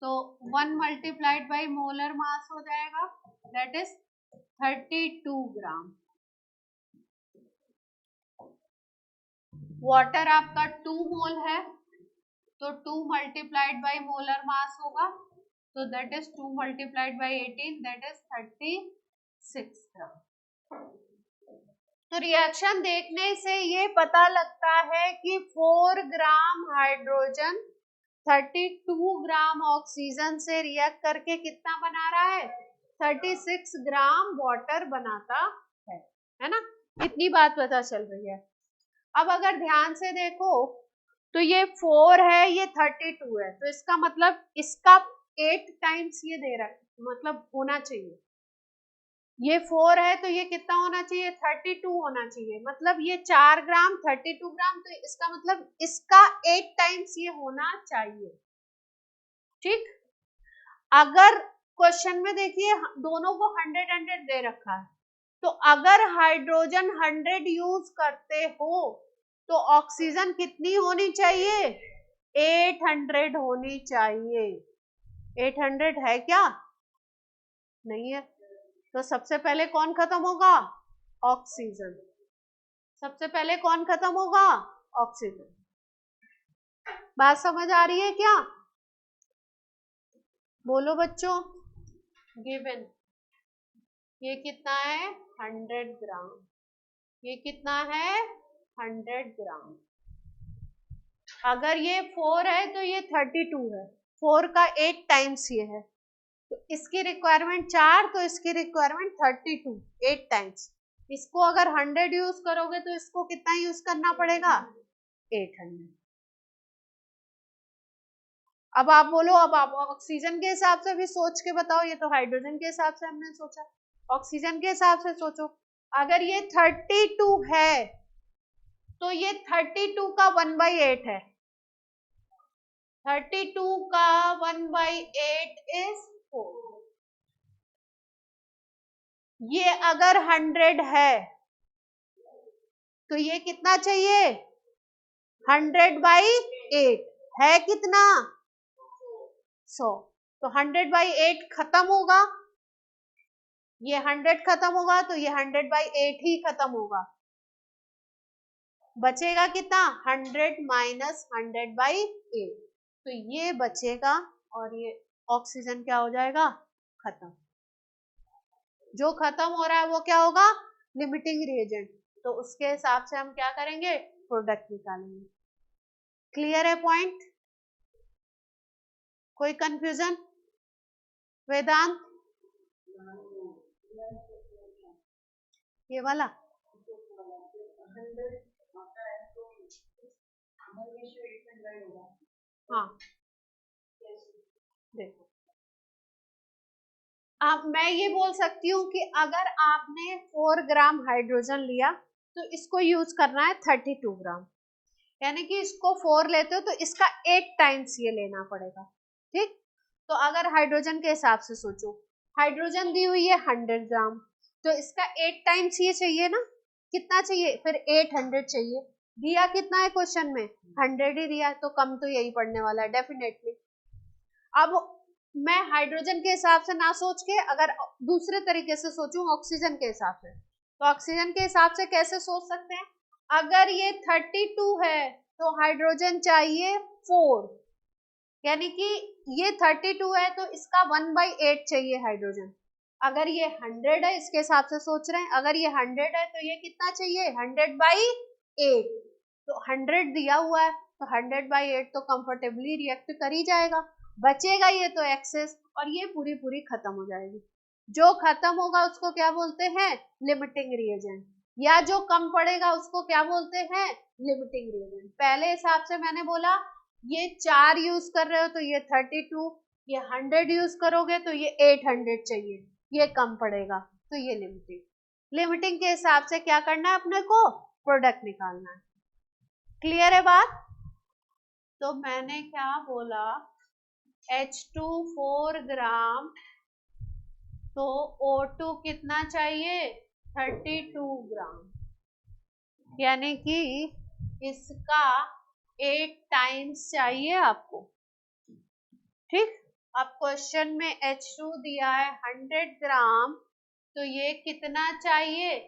तो 1 मल्टीप्लाइड बाई मोलर मास हो जाएगा, दैट इज 32 ग्राम। वाटर आपका 2 मोल है, तो 2 मल्टीप्लाइड बाई मोलर मास होगा, तो that is 2 multiplied by 18, that is 36 ग्राम। तो रिएक्शन देखने से ये पता लगता है कि 4 ग्राम हाइड्रोजन 32 ग्राम ऑक्सीजन से रिएक्ट करके कितना बना रहा है? 36 ग्राम वाटर बनाता है ना? इतनी बात पता चल रही है। अब अगर ध्यान से देखो तो ये 4 है, ये 32 है, तो इसका मतलब इसका 8 टाइम्स ये दे रहा है, मतलब होना चाहिए। ये 4 है तो ये कितना होना चाहिए? 32 होना चाहिए, मतलब ये 4 ग्राम 32 ग्राम, तो इसका मतलब इसका 8 टाइम्स ये होना चाहिए। ठीक, अगर क्वेश्चन में देखिए दोनों को 100 दे रखा है, तो अगर हाइड्रोजन 100 यूज करते हो तो ऑक्सीजन कितनी होनी चाहिए? 800 होनी चाहिए। 800 है क्या? नहीं है, तो सबसे पहले कौन खत्म होगा? ऑक्सीजन। सबसे पहले कौन खत्म होगा? ऑक्सीजन। बात समझ आ रही है क्या? बोलो बच्चों। गिवन ये कितना है? 100 ग्राम। ये कितना है? 100 ग्राम। अगर ये 4 है तो ये 32 है, 4 का 8 टाइम्स ये है, तो इसकी रिक्वायरमेंट 4, तो इसकी रिक्वायरमेंट 32, 8 टाइम्स। इसको अगर 100 यूज करोगे तो इसको कितना यूज करना पड़ेगा? 800। अब आप बोलो, अब आप ऑक्सीजन के हिसाब से भी सोच के बताओ, ये तो हाइड्रोजन के हिसाब से हमने सोचा, ऑक्सीजन के हिसाब से सोचो। अगर ये 32 है तो ये 32 का 1/8 है, 32 का 1/8 इज 4। ये अगर 100 है तो ये कितना चाहिए? 100/8 है कितना? 100। तो 100/8 खत्म होगा, ये 100 खत्म होगा, तो ये 100/8 ही खत्म होगा। बचेगा कितना? 100 माइनस 100/8, तो ये बचेगा और ये ऑक्सीजन क्या हो जाएगा? खत्म। जो खत्म हो रहा है वो क्या होगा? Limiting reagent. तो उसके हिसाब से हम क्या करेंगे, प्रोडक्ट निकालेंगे। क्लियर है पॉइंट? कोई कंफ्यूजन? वेदांत ये वाला हाँ देखो, अब मैं ये बोल सकती हूँ कि अगर आपने 4 ग्राम हाइड्रोजन लिया तो इसको यूज करना है 32 ग्राम, यानी कि इसको 4 लेते हो तो इसका 8 टाइम्स ये लेना पड़ेगा। ठीक, तो अगर हाइड्रोजन के हिसाब से सोचो, हाइड्रोजन दी हुई है 100 ग्राम, तो इसका 8 टाइम्स ये चाहिए ना, कितना चाहिए फिर 800 चाहिए। दिया कितना है क्वेश्चन में, 100 ही दिया, तो कम तो यही पड़ने वाला है डेफिनेटली। अब मैं हाइड्रोजन के हिसाब से ना सोच के अगर दूसरे तरीके से सोचूं ऑक्सीजन के हिसाब से, तो ऑक्सीजन के हिसाब से कैसे सोच सकते हैं, अगर ये 32 है तो हाइड्रोजन चाहिए 4, यानी कि ये 32 है तो इसका 1/8 चाहिए हाइड्रोजन। अगर ये 100 है, इसके हिसाब से सोच रहे हैं, अगर ये 100 है तो ये कितना चाहिए 100/8, तो 100 दिया हुआ है तो 100/8 तो कंफर्टेबली रिएक्ट कर ही जाएगा, बचेगा ये तो एक्सेस, और ये पूरी पूरी खत्म हो जाएगी। जो खत्म होगा उसको क्या बोलते हैं, लिमिटिंग रिएजेंट, या जो कम पड़ेगा उसको क्या बोलते हैं, लिमिटिंग रिएजेंट। पहले हिसाब से मैंने बोला ये 4 यूज कर रहे हो तो ये 32, ये 100 यूज करोगे तो ये 800 चाहिए, ये कम पड़ेगा तो ये लिमिटिंग। लिमिटिंग के हिसाब से क्या करना है अपने को, प्रोडक्ट निकालना है। क्लियर है बात? तो मैंने क्या बोला, H2 4 ग्राम, तो O2 कितना चाहिए 32 ग्राम, यानी कि इसका 8 टाइम्स चाहिए आपको। ठीक, अब क्वेश्चन में H2 दिया है 100 ग्राम, तो ये कितना चाहिए,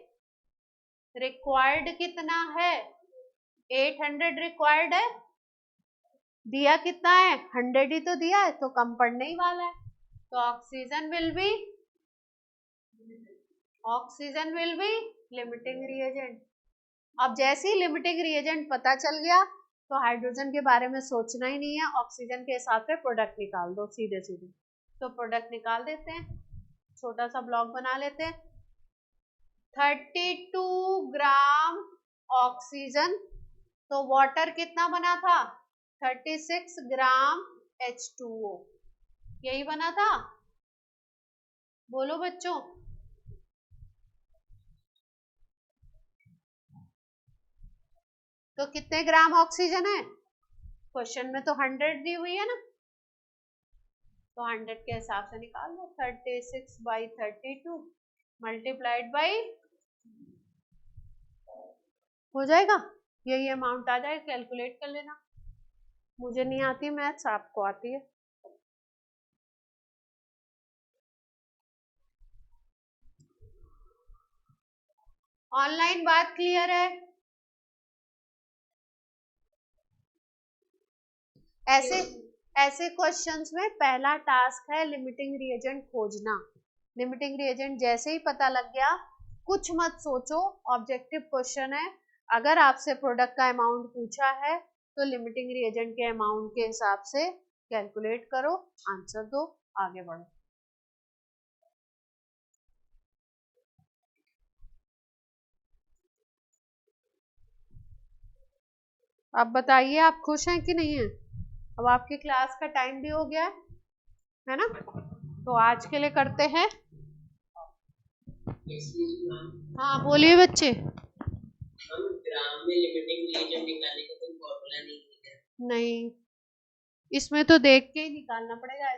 रिक्वायर्ड कितना है, 800 रिक्वायर्ड है, दिया कितना है 100 ही तो दिया है, तो कम पड़ने ही वाला है, तो oxygen will be limiting reagent. अब जैसे ही लिमिटिंग रिएजेंट पता चल गया तो हाइड्रोजन के बारे में सोचना ही नहीं है, ऑक्सीजन के हिसाब से प्रोडक्ट निकाल दो सीधे सीधे। तो प्रोडक्ट निकाल देते हैं, छोटा सा ब्लॉक बना लेते हैं। 32 ग्राम ऑक्सीजन, तो वाटर कितना बना था 36 ग्राम H2O, यही बना था, बोलो बच्चों। तो कितने ग्राम ऑक्सीजन है, क्वेश्चन में तो 100 दी हुई है ना, तो 100 के हिसाब से निकाल लो, 36/32 मल्टीप्लाइड बाई, हो जाएगा, यही अमाउंट आ जाएगा, कैलकुलेट कर लेना। मुझे नहीं आती मैथ्स, आपको आती है। ऑनलाइन बात क्लियर है? ऐसे क्वेश्चंस में पहला टास्क है लिमिटिंग रिएजेंट खोजना। लिमिटिंग रिएजेंट जैसे ही पता लग गया, कुछ मत सोचो, ऑब्जेक्टिव क्वेश्चन है, अगर आपसे प्रोडक्ट का अमाउंट पूछा है तो लिमिटिंग रिएजेंट के अमाउंट के हिसाब से कैलकुलेट करो, आंसर दो, आगे बढ़ो। अब बताइए आप खुश हैं कि नहीं है? अब आपकी क्लास का टाइम भी हो गया है ना, तो आज के लिए करते हैं। हाँ बोलिए बच्चे। हम ग्राम में लिमिटिंग रिएजेंट निकालने का कोई फॉर्मूला नहीं है? नहीं, इसमें तो देख के ही निकालना पड़ेगा।